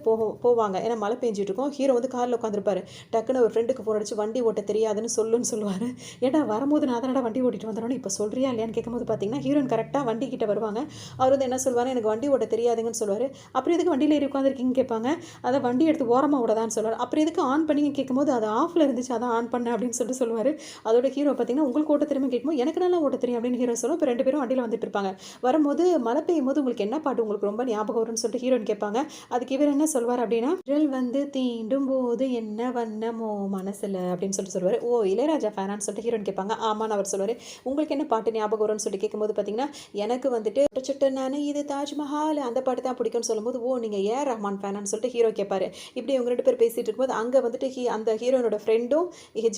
போவாங்க. ஏன்னா மழை பெஞ்சிட்டு இருக்கும். ஹீரோ வந்து காரில் உட்காந்துருப்பாரு. டக்குன்னு ஒரு ஃப்ரெண்டுக்கு ஃபோன் அடிச்சு வண்டி ஓட்ட தெரியாதுன்னு சொல்லுவார். ஏன்னா வரும்போது நான் தானடா வண்டி ஓட்டிட்டு வந்துடணும், இப்போ சொல்கிறியா இல்லையான்னு கேட்கும்போது பார்த்தீங்கன்னா ஹீரோயின் கரெக்டாக வண்டி கிட்ட வருவாங்க. அவர் வந்து என்ன சொல்வார், எனக்கு வண்டி ஓட்ட தெரியாதுங்கன்னு சொல்லுவார். அப்புறம் எதுக்கு வண்டியில் ஏறி உட்காந்துருக்கீங்கன்னு கேட்பாங்க. அதை வண்டி எடுத்து ஓரமாக விடதான்னு சொல்லுவார். அப்புறம் எதுக்கு ஆன் பண்ணிங்க கேட்கும்போது அது ஆஃபில் இருந்துச்சு, அதான் ஆன் பண்ணேன் அப்படின்னு சொல்லிட்டு சொல்லுவார். அதோட ஹீரோ பார்த்தீங்கன்னா உங்களுக்கு ஓட்ட தெரியுமா கேட்கும்போது எனக்கு நல்லா ஓட்ட தெரியும் அப்படின்னு ஹீரோ சொல்லுவோம். இப்போ 2 பேரும் வண்டியில் வந்துட்டு இருப்பாங்க. வரும்போது மழை பெய்யும் போது உங்களுக்கு என்ன பாட்டு உங்களுக்கு ரொம்ப ஞாபகம் வரும்னு சொல்லிட்டு ஹீரோயின் கேட்பாங்க. அதுக்கு இவர் என்ன சொல்வார் அப்படின்னா, விரல் வந்து தீண்டும் போது என்ன வண்ணமோ மனசில் அப்படின்னு சொல்லிட்டு சொல்லுவார். ஓ இளையராஜா ஃபேனான்னு சொல்லிட்டு ஹீரோயின் கேட்பாங்க. ஆமான்னு அவர் சொல்லுவார். உங்களுக்கு என்ன பாட்டு ஞாபகம் வரும்னு சொல்லிட்டு கேட்கும்போது பார்த்தீங்கன்னா, எனக்கு வந்துட்டு சுட்ட நானு இது தாஜ்மஹால் அந்த பாட்டு தான் பிடிக்கும்னு சொல்லும்போது, ஓ நீங்கள் ஏஆர் ரஹ்மான் ஃபேனான்னு சொல்லிட்டு ஹீரோ கேட்பாரு. இப்படி இவங்க 2 பேர் பேசிகிட்டு இருக்கும்போது அங்கே வந்துட்டு அந்த ஹீரோனோட ஃப்ரெண்டும்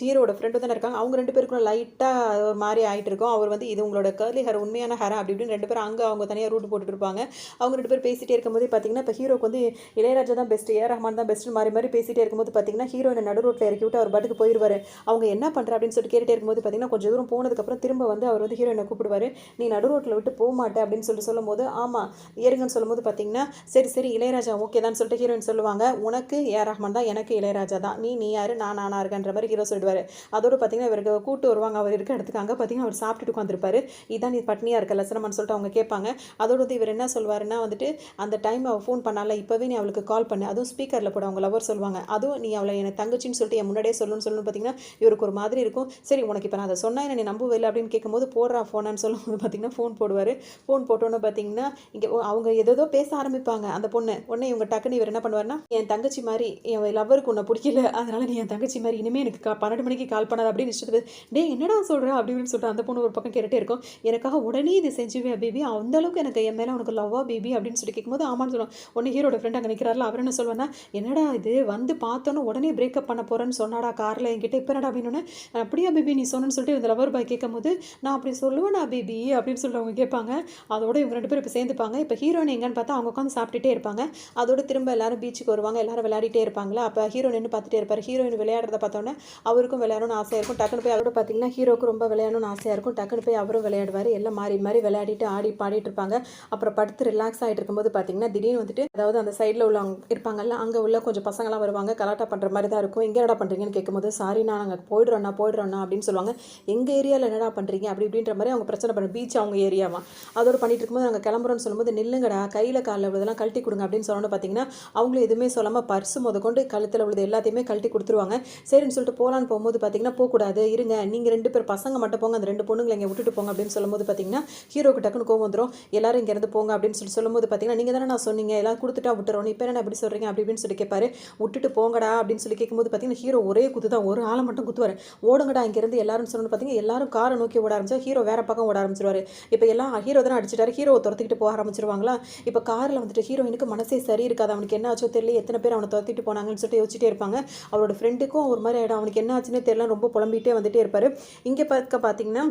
ஹீரோட ஃப்ரெண்டும் தானே இருக்காங்க. அவங்க 2 பேருக்கும் லைட்டாக ஒரு மாதிரி ஆகிட்டு இருக்கும். அவர் வந்து இது உங்களோட கர்லி ஹேர் உண்மையான ஹேரா அப்படி இப்படின்னு 2 பேரும் அங்கே அவங்க தனியாக ரூட் போட்டுட்டு இருப்பாங்க. அவங்க 2 பேர் பேசிகிட்டே இருக்கும்போது பார்த்தீங்கன்னா, இப்போ ஹீரோக்கு வந்து இளையராஜா தான் பெஸ்ட், ஏஆர் ரஹ்மான் தான் பெஸ்ட்டு மாறி மாறி பேசிகிட்டே இருக்கும்போது பார்த்தீங்கன்னா, ஹீரோனை நடு ரோட்டில் இறக்கி விட்டு அவர் பாட்டுக்கு போயிடுவார். அவங்க என்ன பண்ணுற அப்படின்னு சொல்லிட்டு கேட்டுகிட்டே இருக்கும்போது பார்த்தீங்கன்னா, கொஞ்சம் தூரம் போனதுக்கப்புறம் திரும்ப வந்து அவர் வந்து ஹீரோயினை கூப்பிடுவார். நீ நடு ரோட்டில் விட்டு போக மாட்டேன் அப்படின்னு சொல்லும்போது, ஆமாம் ஏறுங்கன்னு சொல்லும்போது பார்த்தீங்கன்னா, சரி இளையராஜா ஓகே தான் சொல்லிட்டு ஹீரோயின் சொல்லுவாங்க. உனக்கு ஏஆர் ரஹ்மான் தான், எனக்கு இளையராஜா தான், நீ யார் நானா இருக்கன்ற மாதிரி ஹீரோ சொல்லிடுவார். அதோடு பார்த்தீங்கன்னா இவருக்கு கூட்டு வருவாங்க அவர் இருக்க இடத்துக்கு. அங்கே பார்த்தீங்கன்னா அவர் சாப்பிட்டுட்டு உட்காந்துருப்பாரு. இதான் நீ பட்னியாக இருக்க லட்சணமான்னு சொல்லிட்டு அவங்க கேட்பாங்க. அதோடு வந்து இவர் என்ன சொல்வாருன்னா வந்துட்டு, அந்த டைம் அவள் ஃபோன் பண்ணால இப்போவே நீ அவளுக்கு கால் பண்ணு, அதுவும் ஸ்பீக்கரில் போட அவங்க லவர் சொல்லுவாங்க, அதுவும் நீ அவளை எனக்கு தங்கச்சின்னு சொல்லிட்டு என் முன்னாடியே சொல்லணும்னு பார்த்தீங்கன்னா இவருக்கு ஒரு மாதிரி இருக்கும். சரி உனக்கு இப்போ நான் அதை சொன்னா என்ன நீ நம்பவில்லை அப்படின்னு கேட்கும்போது போடுறா ஃபோனான்னு சொல்லும்போது பார்த்தீங்கன்னா ஃபோன் போடுவார். ஃபோன் போட்டோன்னு பார்த்தீங்கன்னா இங்கே அவங்க ஏதோ பேச ஆரம்பிப்பாங்க அந்த பொண்ணு. உடனே இவங்க டக்குன்னு இவர் என்ன பண்ணுவார்னா, என் தங்கச்சி மாதிரி என் லவருக்கு உன்னை பிடிக்கல, அதனால நீ என் தங்கச்சி மாதிரி இனிமேல் எனக்கு 12 மணிக்கு கால் பண்ணாது அப்படின்னு இஷ்டத்துக்கு டே என்னடா சொல்கிறா அப்படின்னு சொல்லிட்டு அந்த பொண்ணு ஒரு பக்கம் கேட்டுகிட்டே இருக்கும். எனக்காக உடனே இது செஞ்சுவே பேபி, அந்த அளவுக்கு எனக்கு என் மேலே உனக்கு லவ்வா பேபி அப்படின்னு சொல்லி கேட்கும்போது ஆமான்னு சொல்லுவான். உடனே ஹீரோட ஃப்ரெண்ட் அங்கே நிற்கிறாரில்ல, அவர் என்ன சொல்லுவாங்கன்னா, என்னடா இது வந்து பார்த்தோன்னு உடனே பிரேக்கப் பண்ண போகிறேன்னு சொன்னாடா காரில் என்கிட்ட, இப்போ என்னடா அப்படின்னு, அப்படியா பேபி நீ சொன்னு சொல்லிட்டு இந்த லவர் பாய் கேட்கும்போது, நான் அப்படி சொல்லுவேனா பேபி அப்படின்னு சொல்லிட்டு அவங்க கேட்பாங்க. அதோட இவங்க 2 பேரும் இப்போ சேர்ந்துப்பாங்க. இப்போ ஹீரோயின் எங்கன்னு பார்த்தா அவங்க உட்காந்து சாப்பிட்டுட்டே இருப்பாங்க. அதோட திரும்ப எல்லாரும் பீச்சுக்கு வருவாங்க, எல்லாரும் விளையாடிட்டே இருப்பாங்களா. அப்போ ஹீரோ நின்று பார்த்துட்டே இருப்பார். ஹீரோயின் விளையாடுறத பார்த்தோன்னே அவருக்கும் விளையாடணும்னு ஆசையாக இருக்கும். டக்குனு போய் அதோட பார்த்தீங்கன்னா ஹீரோக்கும் ரொம்ப விளையாடணும்னு ஆசையாக இருக்கும். டக்குனு போய் அவரும் விளையாடுவார். எல்லாம் மாறி மாறி விளையாடிட்டு ஆடி பாடிட்டு இருப்பாங்க. அப்புறம் படுத்து ரிலாக்ஸ் ஆகிட்டு இருக்கும்போது பார்த்தீங்கன்னா திடீர்னு வந்துட்டு, அதாவது அந்த சைடில் உள்ள இருப்பாங்கல்ல, அங்கே உள்ள கொஞ்சம் பசங்களாம் வருவாங்க. கலாட்டா பண்ணுற மாதிரி தான் இருக்கும். எங்கே என்னடா பண்ணுறீங்கன்னு கேட்கும்போது, சாரிண்ணா நாங்கள் போயிடுறோண்ணா அப்படின்னு சொல்லுவாங்க. எங்கள் ஏரியாவில் என்னடா பண்ணுறீங்க அப்படி இப்படின்ற மாதிரி அவங்க பிரச்சனை பண்ண, பீச் அவங்க ஏரியாவா அதோட பண்ணிட்டு இருக்கும்போது நாங்கள் கிளம்புறோன்னு சொல்லும்போது, நில்லுங்கடா கையில் காலில் உள்ளதெல்லாம் கழட்டி கொடுங்க அப்படின்னு சொன்னோன்னு பார்த்தீங்கன்னா அவங்களும் எதுவுமே சொல்லாமல் பர்ஸு கொண்டு கழுத்தில் உள்ளது எல்லாத்தையுமே கழட்டி கொடுத்துருவாங்க. சரின்னு சொல்லிட்டு போகலான்னு போகும்போது பார்த்தீங்கன்னா, போகக்கூடாது இருங்க, நீங்கள் 2 பேர் பசங்க மட்டும் போங்க, அந்த 2 பொண்ணுங்களை இங்கே விட்டுட்டு போங்க அப்படின்னு சொல்லும்போது பார்த்தீங்கன்னா ஹீரோக்கு டக்குன்னு கோவம் வந்துடும். எல்லாரும் இங்கேருந்து போங்க அப்படின்னு சொல்லும்போது பார்த்தீங்கன்னா, நீங்கள் தானே நான் சொன்னீங்க எல்லாம் கொடுத்துட்டா விட்டுறோம், இப்போ என்ன எப்படி சொல்கிறீங்க அப்படி இப்படின்னு சொல்லி கேட்பாரு. விட்டுட்டு போங்கடா அப்படின்னு சொல்லி கேட்கும்போது பார்த்தீங்கன்னா ஹீரோ ஒரே குத்து தான், ஒரு ஆளை மட்டும் குத்துவார். ஓடுங்கடா இங்கேருந்து எல்லாரும் சொல்லணும்னு பார்த்தீங்கன்னா எல்லாரும் காரை நோக்கி ஓட ஆரம்பிச்சா ஹீரோ வேற பக்கம் ஓட ஆரம்பிச்சிருவாரு. இப்போ எல்லாம் ஹீரோ தானே அடிச்சிட்டாரு, ஹீரோவை துரத்திக்கிட்டு போக ஆரம்பிச்சிருவாங்களா. இப்போ காரில் வந்துட்டு ஹீரோயினுக்கு மனசே சரி இருக்காது, அவனுக்கு என்ன ஆச்சோ தெரியல, எத்தனை பேர் அவனை துரத்திட்டு போனாங்கன்னு சொல்லிட்டு யோசிச்சுட்டே இருப்பாங்க. அவரோட ஃப்ரெண்டுக்கும் ஒரு மாதிரி ஆகிடும், அவனுக்கு என்ன ஆச்சுன்னே தெரியல, ரொம்ப புலம்பிகிட்டே வந்துட்டே இருப்பார். இங்கே பார்த்தீங்கன்னா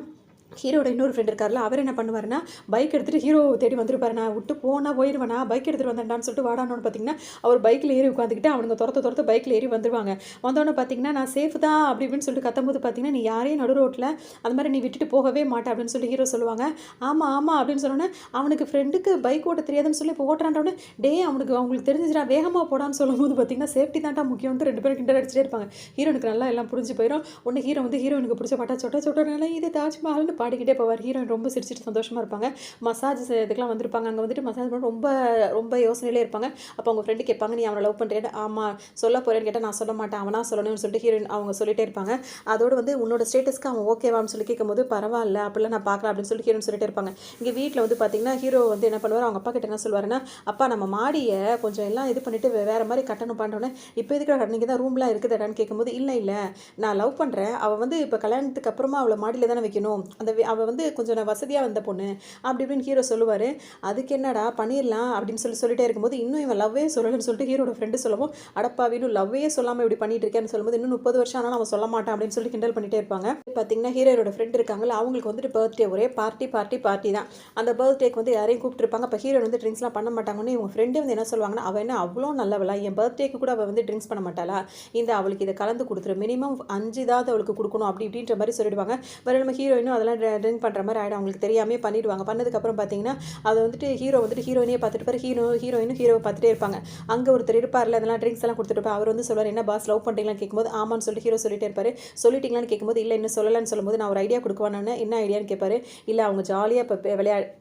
ஹீரோட இன்னொரு ஃப்ரெண்ட் இருக்கார்ல, அவர் என்ன பண்ணுவாருன்னா, பைக் எடுத்துட்டு ஹீரோ தேடி வந்துருப்பாரு. நான் விட்டு போனா போயிருவேனா, பைக் எடுத்துட்டு வந்தேன்டான்னு சொல்லிட்டு வாடான்னு பார்த்தீங்கன்னா, அவர் பைக்ல ஏறி உட்காந்துக்கிட்டு அவனுங்க தொரத்த பைக்ல ஏறி வந்துருவாங்க. வந்தோனே பார்த்தீங்கன்னா, நான் சேஃப் தான் அப்படி இப்படின்னு சொல்லிட்டு கத்தும்போது பார்த்தீங்கன்னா, "நீ யாரையும் நடு ரோட்ல அந்த மாரி நீ விட்டுட்டு போகவே மாட்ட" அப்படின்னு சொல்லி ஹீரோ சொல்லுவாங்க. "ஆமா, ஆமா" அப்படின்னு சொன்னோனே, அவனுக்கு ஃப்ரெண்டுக்கு பைக் ஓட்ட தெரியாதுன்னு சொல்லி இப்போ ஓட்டுறான்றோனே, "டேய் அவங்களுக்கு தெரிஞ்சுச்சுடா வேகமா போடான்னு" சொல்லும்போது பார்த்தீங்கன்னா, சேஃப்டி தான்டா முக்கியம்ன்ட்டு 2 பேரும் கிண்டல் அடிச்சுட்டே இருப்பாங்க. ஹீரோனுக்கு நல்லா எல்லாம் புரிஞ்சு போயிரும். உடனே ஹீரோ வந்து ஹீரோயினுக்கு பிடிச்ச பாட்டா "சொட்ட சொட்டனால இது தாஜ்மஹால்னு" பாடிக்கிட்டே போவார். ஹீரோயின் ரொம்ப சிரிச்சுட்டு சந்தோஷமா இருப்பாங்க. மசாஜ் இதுக்கெல்லாம் வந்திருப்பாங்க. அங்க வந்துட்டு மசாஜ் பண்ண ரொம்ப ரொம்ப யோசனையிலே இருப்பாங்க. அப்போ அவங்க ஃப்ரெண்டு கேட்பாங்க, "நீ அவன லவ் பண்றியான்னு?" "ஆமா." "சொல்ல போறேன்னு?" கேட்டா, "நான் சொல்ல மாட்டேன். அவனா சொல்லணும்னு" சொல்லிட்டு ஹீரோயின் அவங்க சொல்லிட்டே இருப்பாங்க. அதோட வந்து "உன்னோட ஸ்டேட்டஸ்க்கு அவன் ஓகேவான்னு?" சொல்லி கேட்கும்போது, "பரவால்ல. அப்படிலாம் நான் பார்க்கல" அப்படின்னு சொல்லி ஹீரோயின் சொல்லிட்டே இருப்பாங்க. இங்க வீட்ல வந்து பார்த்தீங்கன்னா, ஹீரோ வந்து என்ன பண்ணுவாரு, அவங்க அப்பா கிட்ட என்ன சொல்லுவாருன்னா, "அப்பா நம்ம மாடிய கொஞ்சம் எல்லாம் இது பண்ணிட்டு வேற மாரி கட்டணும்" பண்ணோனே, "இப்ப எதுக்குடா கட்டுனீங்க? தான் ரூம்லாம் இருக்குதாடான்னு?" கேட்கும்போது, "இல்ல, இல்ல. நான் லவ் பண்றேன். அவ வந்து இப்ப கல்யாணத்துக்கு அப்புறமா அவள மாடியில தானே வைக்கணும். அவ வந்து கொஞ்சம் வசதியா வந்த பொண்ணு" அப்படி இப்படின்னு ஹீரோ சொல்லுவாரு. "அதுக்கு என்னடா பண்ணிரலாம்" அப்படின்னு சொல்லிட்டே இருக்கும்போது, இன்னும் இவன் லவ்வே சொல்லலன்னு சொல்லிட்டு ஹீரோட ஃப்ரெண்டு சொல்லவும், "அடப்பாவி இன்னும் லவ்வே சொல்லாம இப்படி பண்ணிட்டு இருக்கேன்னு" சொல்லும்போது, "இன்னும் 30 வருஷம் ஆனாலும் அவன் சொல்ல மாட்டான்" அப்படின்னு சொல்லி கிண்டல் பண்ணிட்டே இருப்பாங்க. பார்த்தீங்கன்னா, ஹீரோயோட ஃப்ரெண்ட் இருக்காங்கல்ல, அவங்களுக்கு வந்துட்டு பர்த்டே ஒரே பார்ட்டி தான். அந்த பர்த்டேக்கு வந்து யாரையும் கூப்பிட்டுருப்பாங்க. அப்ப ஹீரோயின் வந்து ட்ரிங்க்ஸ்லாம் பண்ண மாட்டாங்கன்னு இவங்க ஃப்ரெண்டு வந்து என்ன சொல்லுவாங்கன்னா, "அவ என்ன அவ்ளோ நல்லவளா? என் பர்த்டேக்கு கூட அவ வந்து ட்ரிங்க்ஸ் பண்ண மாட்டாளா? அவளுக்கு இத கலந்து குடுத்துரு. மினிமம் 5 இதாவது அவளுக்கு குடுக்கணும்" அப்படி இப்படின்ற மாரி சொல்லிடுவாங்க. வேற நம்ம ஹீரோயினும் அதெல்லாம் ட்ரிங்க் பண்ற மாரி ஆயிடும். அவங்களுக்கு தெரியாமயே பண்ணிடுவாங்க. பண்ணதுக்கப்புறம் பார்த்தீங்கன்னா, அத வந்துட்டு ஹீரோ வந்துட்டு ஹீரோயினையே பார்த்துட்டு இருப்பாரு. ஹீரோயினும் ஹீரோவ பார்த்துட்டே இருப்பாங்க. அங்க ஒருத்தர் இருப்பார்ல, அதெல்லாம் ட்ரிங்க்ஸ் எல்லாம் குடுத்துட்டு இருப்பாரு. அவர் வந்து சொல்லுவாரு, "என்ன பாஸ் லவ் பண்றீங்களான்னு?" கேட்கும்போது, "ஆமான்னு" சொல்லிட்டு ஹீரோ சொல்லிட்டே இருப்பாரு. "சொல்லிட்டீங்களான்னு?" கேட்கும்போது, "இல்ல இன்னும் சொல்லலன்னு" சொல்லும்போது, "நான் ஒரு ஐடியா குடுக்கவான்னு" "என்ன ஐடியான்னு?" கேட்பாரு. "இல்ல அவங்க ஜாலியா இப்ப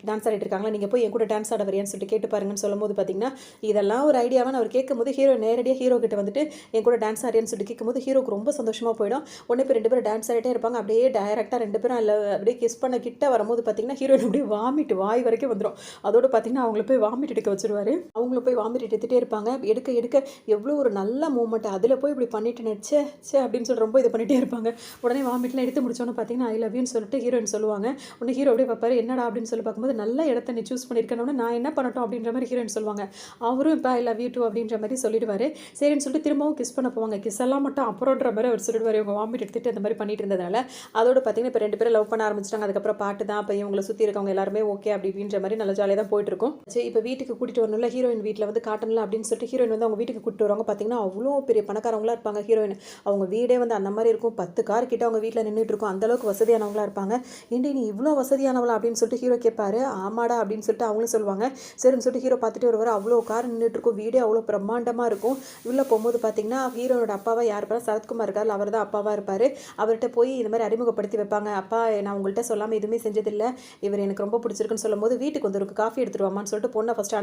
டான்ஸ் ஆடிட்டு இருக்காங்களா, நீங்க போய் என் கூட டான்ஸ் ஆட வரியான்னு சொல்லிட்டு கேட்டு பாருங்கன்னு" சொல்லும்போது பார்த்தீங்கன்னா, இதெல்லாம் ஒரு ஐடியாவான்னு அவர் கேட்கும்போது, ஹீரோ நேரடியா ஹீரோ கிட்ட வந்துட்டு, "என் கூட டான்ஸ் ஆடுறியான்னு?" சொல்லிட்டு கேட்கும்போது, ஹீரோக்கு ரொம்ப சந்தோஷமா போயிடும். உடனே இப்ப 2 பேரும் டான்ஸ் ஆடிட்டே இருப்பாங்க. அப்படியே டைரக்ட்டா 2 பேரும் அப்படியே கிஸ் பண்ண கிட்ட வரும்போது பார்த்தீங்கன்னா, ஹீரோயின் அப்படியே வாமிட் வாய் வரைக்கும் வந்துரும். அதோட பார்த்தீங்கன்னா, அவங்கள போய் வாமிட் எடுக்க வச்சுருவாரு. அவங்கள போய் வாமிட் எடுத்துட்டே இருப்பாங்க. எடுக்க எடுக்க எவ்வளோ ஒரு நல்ல மூமெண்ட். அதில போய் இப்படி பண்ணிட்டேனே ச்சே! ச்சே! அப்படின்னு சொல்லி ரொம்ப இது பண்ணிட்டே இருப்பாங்க. உடனே வாமிட்லாம் எடுத்து முடிச்சோனே பார்த்தீங்கன்னா, ஐ லவ் யூன்னு சொல்லிட்டு ஹீரோயின் சொல்லுவாங்க. உடனே ஹீரோ அப்படியே பார்ப்பாரு. என்னடா அப்படின்னு சொல்லி பார்க்கும்போது, நல்ல இடத்த நீ சூஸ் பண்ணியிருக்கனோனே நான் என்ன பண்ணட்டும் அப்படின்ற மாரி ஹீரோயின் சொல்லுவாங்க. அவரும் இப்ப ஐ லவ் யூ டூ அப்படின்ற மாரி சொல்லிடுவாரு. சரின்னு சொல்லிட்டு திரும்பவும் கிஸ் பண்ண போவாங்க. கிஸ் எல்லாம் மட்டும் அப்புறம்ன்ற மாரி அவர் சொல்லிடுவாரு. இவங்க வாமிட் எடுத்துட்டு அந்த மாரி பண்ணிட்டு இருந்ததால. அதோட பார்த்தீங்கன்னா, இப்ப 2 பேரும் லவ் பண்ண ஆரம்பிச்சுட்டாங்க. அதுக்கப்புறம் பாட்டு தான். அப்ப இவங்கள சுத்தி இருக்கவங்க எல்லாருமே ஓகே அப்படி இப்படின்ற மாரி நல்லா ஜாலியா தான் போயிட்டுருக்கும். சரி இப்ப வீட்டுக்கு கூட்டிட்டு வரணும்ல, ஹீரோயின் வீட்ல வந்து காட்டணும்ல அப்படின்னு சொல்லிட்டு ஹீரோயின் வந்து அவங்க வீட்டுக்கு கூட்டிட்டு வருவாங்க. பார்த்தீங்கன்னா, அவ்ளோ பெரிய பணக்காரவங்களா இருப்பாங்க ஹீரோயின். அவங்க வீடே வந்து அந்த மாரி இருக்கும். 10 கார் கிட்ட அவங்க வீட்ல நின்னுட்டு இருக்கும். அந்த அளவுக்கு வசதியானவங்களா இருப்பாங்க. "ஏன்டி நீ இவ்ளோ வசதியானவளா?" அப்படின்னு சொல்லிட்டு ஹீரோ கேட்பாரு. "ஆமாடா" அப்படின்னு சொல்லிட்டு அவங்களும் சொல்லுவாங்க. சரின்னு சொல்லிட்டு ஹீரோ பார்த்துட்டே வருவாரு. அவ்ளோ கார் நின்னுட்டு இருக்கும். வீடே அவ்ளோ பிரம்மாண்டமா இருக்கும். உள்ள போம்போது பார்த்தீங்கன்னா, ஹீரோனோட அப்பாவா யார் இருப்பாரு? சரத்குமார் இருக்கார்ல, அவர் தான் அப்பாவா இருப்பாரு. அவர்ட்ட போய் இந்த மாரி அறிமுகப்படுத்தி வைப்பாங்க. "அப்பா நான் உங்கள்ட்ட சொல்லாம எதுவுமே செஞ்சதில்ல. இவர் எனக்கு ரொம்ப பிடிச்சிருக்குன்னு" சொல்லும்போது, "வீட்டுக்கு வந்து ஒரு காஃபி எடுத்துட்டு வாமான்னு" சொல்லிட்டு பொண்ண ஃபர்ஸ்ட்டு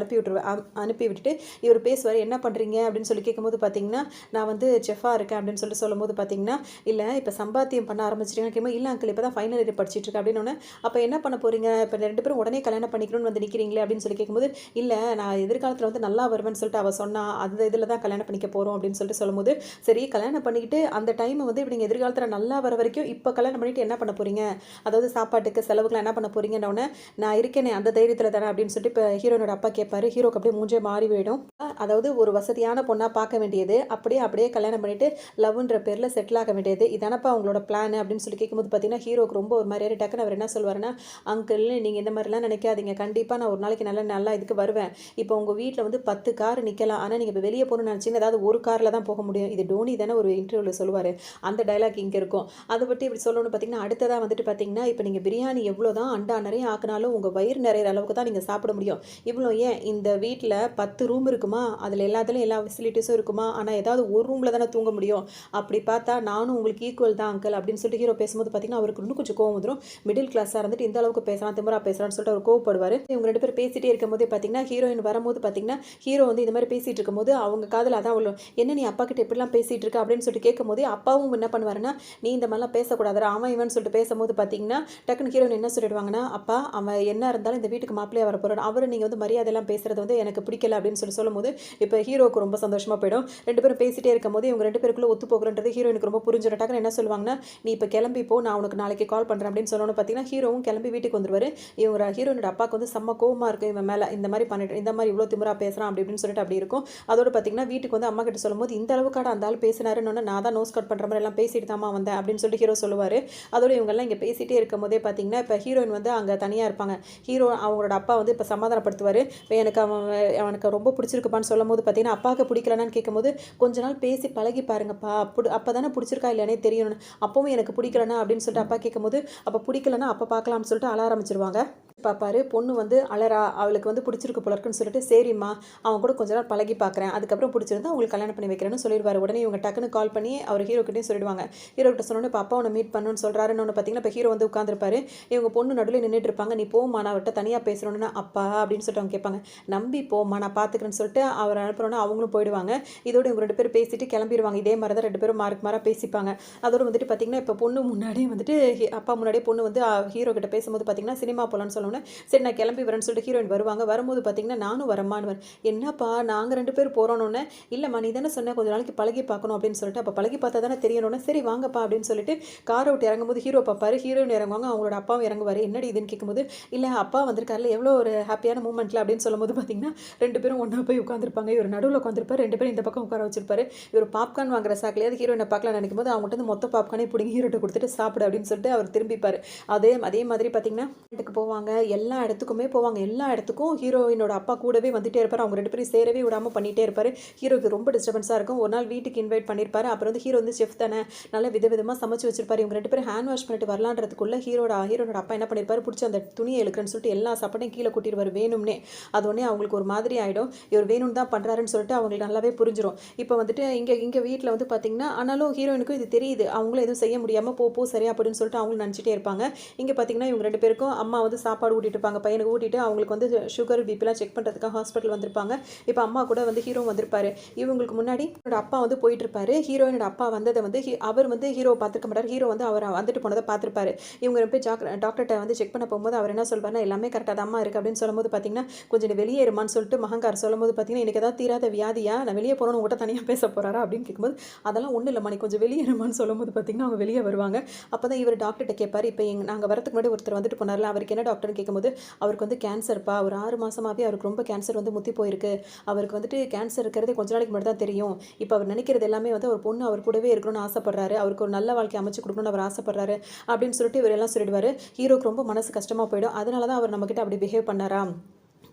அனுப்பி விட்டுட்டு இவர் பேசுவாரு. "என்ன பண்றீங்க?" அப்படின்னு சொல்லி கேட்கும்போது பார்த்தீங்கன்னா, "நான் வந்து செஃப்பா இருக்கேன்" அப்படின்னு சொல்லிட்டு சொல்லும்போது பார்த்தீங்கன்னா, "இல்ல இப்ப சம்பாத்தியம் பண்ண ஆரம்பிச்சிட்டீங்கன்னு" கேட்கும்போது, "இல்ல அங்கிள் இப்ப தான் ஃபைனல் இயர் படிச்சுட்டு இருக்கேன்" அப்படின்னோனே, "அப்ப என்ன பண்ண போறீங்க? இப்ப 2 பேரும் உடனே கல்யாணம் பண்ணிக்கணும்னு வந்து நிக்கிறீங்களே" அப்படின்னு சொல்லி கேட்கும்போது, "இல்ல நான் எதிர்காலத்துல வந்து நல்லா வருவேன்னு சொல்லிட்டு அவ சொன்னா. அந்த இதுல தான் கல்யாணம் பண்ணிக்க போறோம்" அப்படின்னு சொல்லிட்டு சொல்லும்போது, "சரி கல்யாணம் பண்ணிக்கிட்டு அந்த டைம் வந்து இப்ப நீங்க எதிர்காலத்துல நல்லா வர வரைக்கும் இப்ப கல்யாணம் பண்ணிட்டு என்ன பண்ண போறீங்க? அதாவது சாப்பாட்டுக்கு செலவுக்குலாம் என்ன பண்ண போறீங்கன்னோனே, "நான் இருக்கேனே அந்த தைரியத்துல தானே" அப்படின்னு சொல்லிட்டு இப்ப ஹீரோனோட அப்பா கேட்பாரு. ஹீரோக்கு அப்படியே மூஞ்சே மாறி போயிடும். அதாவது ஒரு வசதியான பொண்ணா பார்க்க வேண்டியது, அப்படியே அப்படியே கல்யாணம் பண்ணிட்டு லவ்ன்ற பேர்ல செட்டில் ஆக வேண்டியது. "இதானப்பா உங்களோட பிளான்" அப்படின்னு சொல்லி கேட்கும்போது பார்த்தீங்கன்னா, ஹீரோக்கு ரொம்ப ஒரு மாரி டக்குன்னு அவர் என்ன சொல்லுவாருன்னா, "அங்கிள் நீங்க இந்த மாரிலாம் நினைக்காதீங்க. கண்டிப்பா நான் ஒரு நாளைக்கு நல்ல நல்லா இதுக்கு வருவேன். இப்போ உங்க வீட்ல வந்து 10 கார் நிக்கலாம். ஆனா நீங்க இப்ப வெளிய போணும்னு நினைச்சீங்கன்னா, ஏதாவது ஒரு கார்ல தான் போக முடியும்." இது டோனி தானே ஒரு இன்டர்வியூல சொல்லுவாரு. அந்த டயலாக் இங்க இருக்கும். அத பத்தி இப்படி சொல்லணும்னு பார்த்தீங்கன்னா, அடுத்ததா வந்துட்டு பார்த்தீங்கன்னா, இப்ப நீங்க பிரியாணி எவ்வளோ தான் அண்டா நெறைய ஆக்குனாலும் உங்க வயிறு நிறையிற அளவுக்கு தான் நீங்க சாப்பிட முடியும். இவ்வளோ ஏன் இந்த வீட்ல 10 ரூம் இருக்குமா? அதுல எல்லாத்துலயும் எல்லா ஃபெசிலிட்டீஸும் இருக்குமா? ஆனா ஏதாவது ஒரு ரூம்ல தானே தூங்க முடியும். அப்படி பார்த்தா நானும் உங்களுக்கு ஈக்குவல் தான் அங்கிள் அப்படின்னு சொல்லிட்டு ஹீரோ பேசும்போது பார்த்தீங்கன்னா, அவருக்கு இன்னும் கொஞ்சம் கோவம் வந்துரும். மிடில் கிளாஸா இருந்துட்டு இந்த அளவுக்கு பேசுறான், திமிரா பேசுறான்னு சொல்லிட்டு அவர் கோவப்படுவாரு. இவங்க 2 பேரும் பேசிட்டே இருக்கும்போதே பார்த்தீங்கன்னா, ஹீரோயின் வரும்போது பார்த்தீங்கன்னா, ஹீரோ வந்து இந்த மாரி பேசிட்டு இருக்கும்போது அவங்க காதுல அதான் விழும். "என்ன நீ அப்பா கிட்ட இப்படிலாம் பேசிட்டு இருக்க?" அப்படின்னு சொல்லிட்டு கேட்கும்போதே, அப்பாவும் என்ன பண்ணுவாருன்னா, "நீ இந்த மாரிலாம் பேசக்கூடாதுடா. அவன் இவன்னு" சொல்லிட்டு பேசும்போது பார்த்தீங்கன்னா, டக்குனு ஹீரோயின் என்ன சொல்லிடுவாங்கன்னா, "அப்பா அவன் என்ன இருந்தாலும் இந்த வீட்டுக்கு மாப்பிள்ளையா வரப்போறான். அவர நீங்க வந்து மரியாதைலாம் பேசுறது வந்து எனக்கு பிடிக்கல" அப்படின்னு சொல்லும்போது, இப்ப ஹீரோவுக்கு ரொம்ப சந்தோஷமா போயிடும். 2 பேரும் பேசிட்டே இருக்கும்போது இவங்க 2 பேருக்குள்ள ஒத்து போகுறன்றது ஹீரோயினுக்கு ரொம்ப புரிஞ்சிரும். டக்குனு என்ன சொல்லுவாங்கன்னா, "நீ இப்ப கிளம்பி போ. நான் உனக்கு நாளைக்கு கால் பண்றேன்" அப்படின்னு சொன்னோனே பார்த்தீங்கன்னா, ஹீரோவும் கிளம்பி வீட்டுக்கு வந்துருவாரு. இவங்க ஹீரோயினோட அப்பாவுக்கு வந்து செம்ம கோவமா இருக்கும் இவன் மேல. இந்த மாரி பண்ணிட்டு இந்த மாரி இவ்ளோ திமிரா பேசுறான் அப்படி இப்படின்னு சொல்லிட்டு அப்படி இருக்கும். அதோட பார்த்தீங்கன்னா, வீட்டுக்கு வந்து அம்மா கிட்ட சொல்லும்போது, "இந்த அளவுக்காடா அந்த ஆள் பேசினாருன்னோனே, நான் தான் நோஸ் கட் பண்ற மாரி எல்லாம் பேசிட்டு தாம்மா வந்தேன்" அப்படின்னு சொல்லிட்டு ஹீரோ சொல்லுவாரு. அதோட இவங்கலாம் இங்க பேசிட்டே இருக்கும் போதே பார்த்தீங்கன்னா இப்போ ஹீரோயின் வந்து அங்கே தனியாக இருப்பாங்க. அவங்களோட அப்பா வந்து இப்போ சமாதானப்படுத்துவார். எனக்கு அவனுக்கு ரொம்ப பிடிச்சிருக்குப்பான்னு சொல்லும்போது பார்த்தீங்கன்னா, அப்பாவுக்கு பிடிக்கலனான்னு கேட்கும்போது, கொஞ்ச நாள் பேசி பழகி பாருங்கப்பா, அப்போ தானே பிடிச்சிருக்கா இல்லையானே தெரியணும். அப்பவும் எனக்கு பிடிக்கலனா அப்படின்னு சொல்லிட்டு அப்பா கேட்கும்போது, அப்போ பிடிக்கலனா அப்போ பார்க்கலாம்னு சொல்லிட்டு அழ ஆரம்பிச்சிருவாங்க. பார்ப்பாரு. பொண்ணு வந்து அழறா, அவளுக்கு வந்து பிடிச்சிருக்கு போல இருக்குன்னு சொல்லிட்டு, சரிம்மா அவன் கூட கொஞ்ச நாள் பழகி பார்க்குறேன், அதுக்கப்புறம் பிடிச்சிருந்தா உங்களுக்கு கல்யாணம் பண்ணி வைக்கிறேன்னு சொல்லிடுவாரு. உடனே இவங்க டக்குன்னு கால் பண்ணி அவர் ஹீரோக்கிட்டையும் சொல்லிடுவாங்க. ஹீரோக்கிட்ட சொன்னோன்னே இப்போ அப்பா உன்னை மீட் பண்ணணும்னு சொல்கிறாருன்னு பார்த்தீங்கன்னா, இப்போ ஹீரோ வந்து உட்காந்துருப்பாரு. இவங்க பொண்ணு நடுவில் நின்றுட்டு இருப்பாங்க. நீ போம்மா நான் அவர்கிட்ட தனியாக பேசுகிறோன்னா, அப்பா அப்படின்னு சொல்லிட்டு அவங்க கேட்பாங்க. நம்பி போம்மா நான் பார்த்துக்கிறேன்னு சொல்லிட்டு அவர் அனுப்புகிறோன்னா அவங்களும் போயிடுவாங்க. இதோட இவங்க 2 பேரும் பேசிட்டு கிளம்பிடுவாங்க. இதே மாதிரி தான் 2 பேரும் மாறாக பேசிப்பாங்க. அதோட வந்துட்டு பார்த்தீங்கன்னா, இப்போ பொண்ணு முன்னாடியே வந்துட்டு அப்பா முன்னாடியே பொண்ணு வந்து ஹீரோ கிட்ட பேசும்போது பார்த்தீங்கன்னா, சினிமா போகலான்னு சொல்லணும். சரி நான் கிளம்பி வரேன்னு சொல்லிட்டு ஹீரோயின் வருவாங்க. வரும்போது பார்த்தீங்கன்னா நானும் வரமான்னு என்னப்பா நாங்கள் 2 பேர் போகிறோன்னு, இல்லைம்மா நீ தானே சொன்ன கொஞ்சம் நாளைக்கு பழகி பார்க்கணும் அப்படின்னு சொல்லிட்டு, அப்போ பழகி பார்த்தா தானே தெரியணும்னு, சரி வாங்கப்பா அப்படின்னு சொல்லிட்டு காரை விட்டு இறங்கும்போது ஹீரோ பார்ப்பாரு. ஹீரோயின் இறங்குவாங்க. அவங்களோட அப்பாவும் இறங்குவார். என்னடி இதுன்னு கேட்கும்போது, இல்லை அப்பா வந்திருக்காருல எவ்வளோ ஒரு ஹாப்பியான மூமெண்ட்டில் அப்படின்னு சொல்லும்போது பார்த்தீங்கன்னா 2 பேரும் ஒன்றா போய் உட்காந்துருப்பாங்க. இவர் நடுவில் உட்காந்துருப்பார். 2 பேரும் இந்த பக்கம் உட்கார வச்சிருப்பாரு. இவர் பாப்கார்ன் வாங்குற சாக்கிலையாவது ஹீரோயினை பார்க்கலாம் நினைக்கும் போது அவங்ககிட்ட வந்து மொத்த பாப்கார்னே பிடிங்கி ஹீரோட்ட கொடுத்துட்டு சாப்பிடு அப்படின்னு சொல்லிட்டு அவர் திரும்பிப்பார். அதே மாதிரி பார்த்தீங்கன்னா வீட்டுக்கு போவாங்க. எல்லா இடத்துக்குமே போவாங்க. எல்லா இடத்துக்கும் ஹீரோயினோட அப்பா கூடவே வந்துட்டே இருப்பார். அவங்க 2 பேரும் சேரவே விடாமல் பண்ணிகிட்டே இருப்பார். ஹீரோக்கு ரொம்ப டிஸ்டர்பன்ஸாக இருக்கும். ஒரு நாள் வீட்டுக்கு இன்வைட் பண்ணியிருப்பாரு. அப்புறம் வந்து ஹீரோ வந்து செஃப் தானே, நல்லா விதவிதமாக சமைச்சு வச்சிருப்பாரு. இவங்க 2 பேரும் ஹேண்ட் வாஷ் பண்ணிட்டு வரலான்றதுக்குள்ள ஹீரோனோட அப்பா என்ன பண்ணியிருப்பாரு, பிடிச்சி அந்த துணியை இழுக்கிறேன்னு சொல்லிட்டு எல்லா சாப்பாட்டையும் கீழே கொட்டிடுவார் வேணும்னே. அது உடனே அவங்களுக்கு ஒரு மாதிரி ஆகிடும். இவர் வேணும்னு தான் பண்ணுறாருன்னு சொல்லிட்டு அவங்களுக்கு நல்லாவே புரிஞ்சிடும். இப்போ வந்துட்டு இங்கே வீட்டில் வந்து பார்த்தீங்கன்னா, ஆனாலும் ஹீரோயினுக்கும் இது தெரியுது. அவங்களும் எதுவும் செய்ய முடியாமல் போ சரியா அப்படின்னு சொல்லிட்டு அவங்களும் நினச்சிட்டே இருப்பாங்க. இங்கே பார்த்தீங்கன்னா இவங்க 2 பேருக்கும் அம்மா வந்து சாப்பாடு ஊட்டிட்டு இருப்பாங்க. பையனுக்கு ஊட்டிட்டு அவங்களுக்கு வந்து சுகர் பிபிலாம் செக் பண்ணுறதுக்காக ஹாஸ்பிட்டல் வந்திருப்பாங்க. இப்போ அம்மா கூட வந்து ஹீரோ வந்திருப்பாரு. இவங்களுக்கு முன்னாடி அப்பா வந்து போயிட்டு இருப்பாரு. ஹீரோயினோட அப்பா வந்ததை வந்து அவர் வந்து ஹீரோ பார்த்துக்க மாட்டார். ஹீரோ வந்து அவர் வந்துட்டு போனதை பார்த்துருப்பாரு. இவங்க போய் டாக்டர்கிட்ட வந்து செக் பண்ண போகும்போது அவர் என்ன சொல்வாருன்னா, எல்லாமே கரெக்டாக தான் அம்மா இருக்குது அப்படின்னு சொல்லும்போது பார்த்தீங்கன்னா, கொஞ்சம் வெளியே இருமான்னு சொல்லிட்டு மகங்கார் சொல்லும்போது பார்த்தீங்கன்னா, எனக்கு ஏதாவது தீராத வியாதியா, நான் வெளியே போகிறோன்னு உங்கள்கிட்ட தனியாக பேச போகிறாரா அப்படின்னு கேட்கும்போது, அதெல்லாம் ஒன்றும் இல்லைம்மா நீ கொஞ்சம் வெளியே இருமான்னு சொல்லும்போது பார்த்தீங்கன்னா அவங்க வெளியே வருவாங்க. அப்போ தான் இவர் டாக்டர்கிட்ட கேட்பார். இப்போ நாங்கள் வரதுக்கு முன்னாடி ஒருத்தர் வந்துட்டு போனார்ல, அவருக்கு என்ன டாக்டர்னு கேட்கும்போது, அவருக்கு வந்து கேன்சர்ப்பா, ஒரு 6 மாதமாகவே அவருக்கு ரொம்ப கேன்சர் வந்து முத்தி போயிருக்கு. அவருக்கு வந்துட்டு கேன்சர் இருக்கிறதே கொஞ்ச நாளைக்கு மட்டும் தான் தெரியும். இப்போ அவர் நினைக்கிறது எல்லாமே வந்து ஒரு பொண்ணு அவர் கூடவே இருக்கணும்னு ஆசைப்படுறாரு. அவருக்கு ஒரு நல்ல வாழ்க்கை அமைச்சு கொடுக்கணும்னு அவர் ஆசைப்படுறாரு அப்படின்னு சொல்லிட்டு இவர் எல்லாம் சொல்லிடுவார். ஹீரோக்கு ரொம்ப மனசு கஷ்டமாக போயிடும். அதனால தான் அவர் நம்மக்கிட்ட அப்படி பிஹேவ் பண்ணாரா,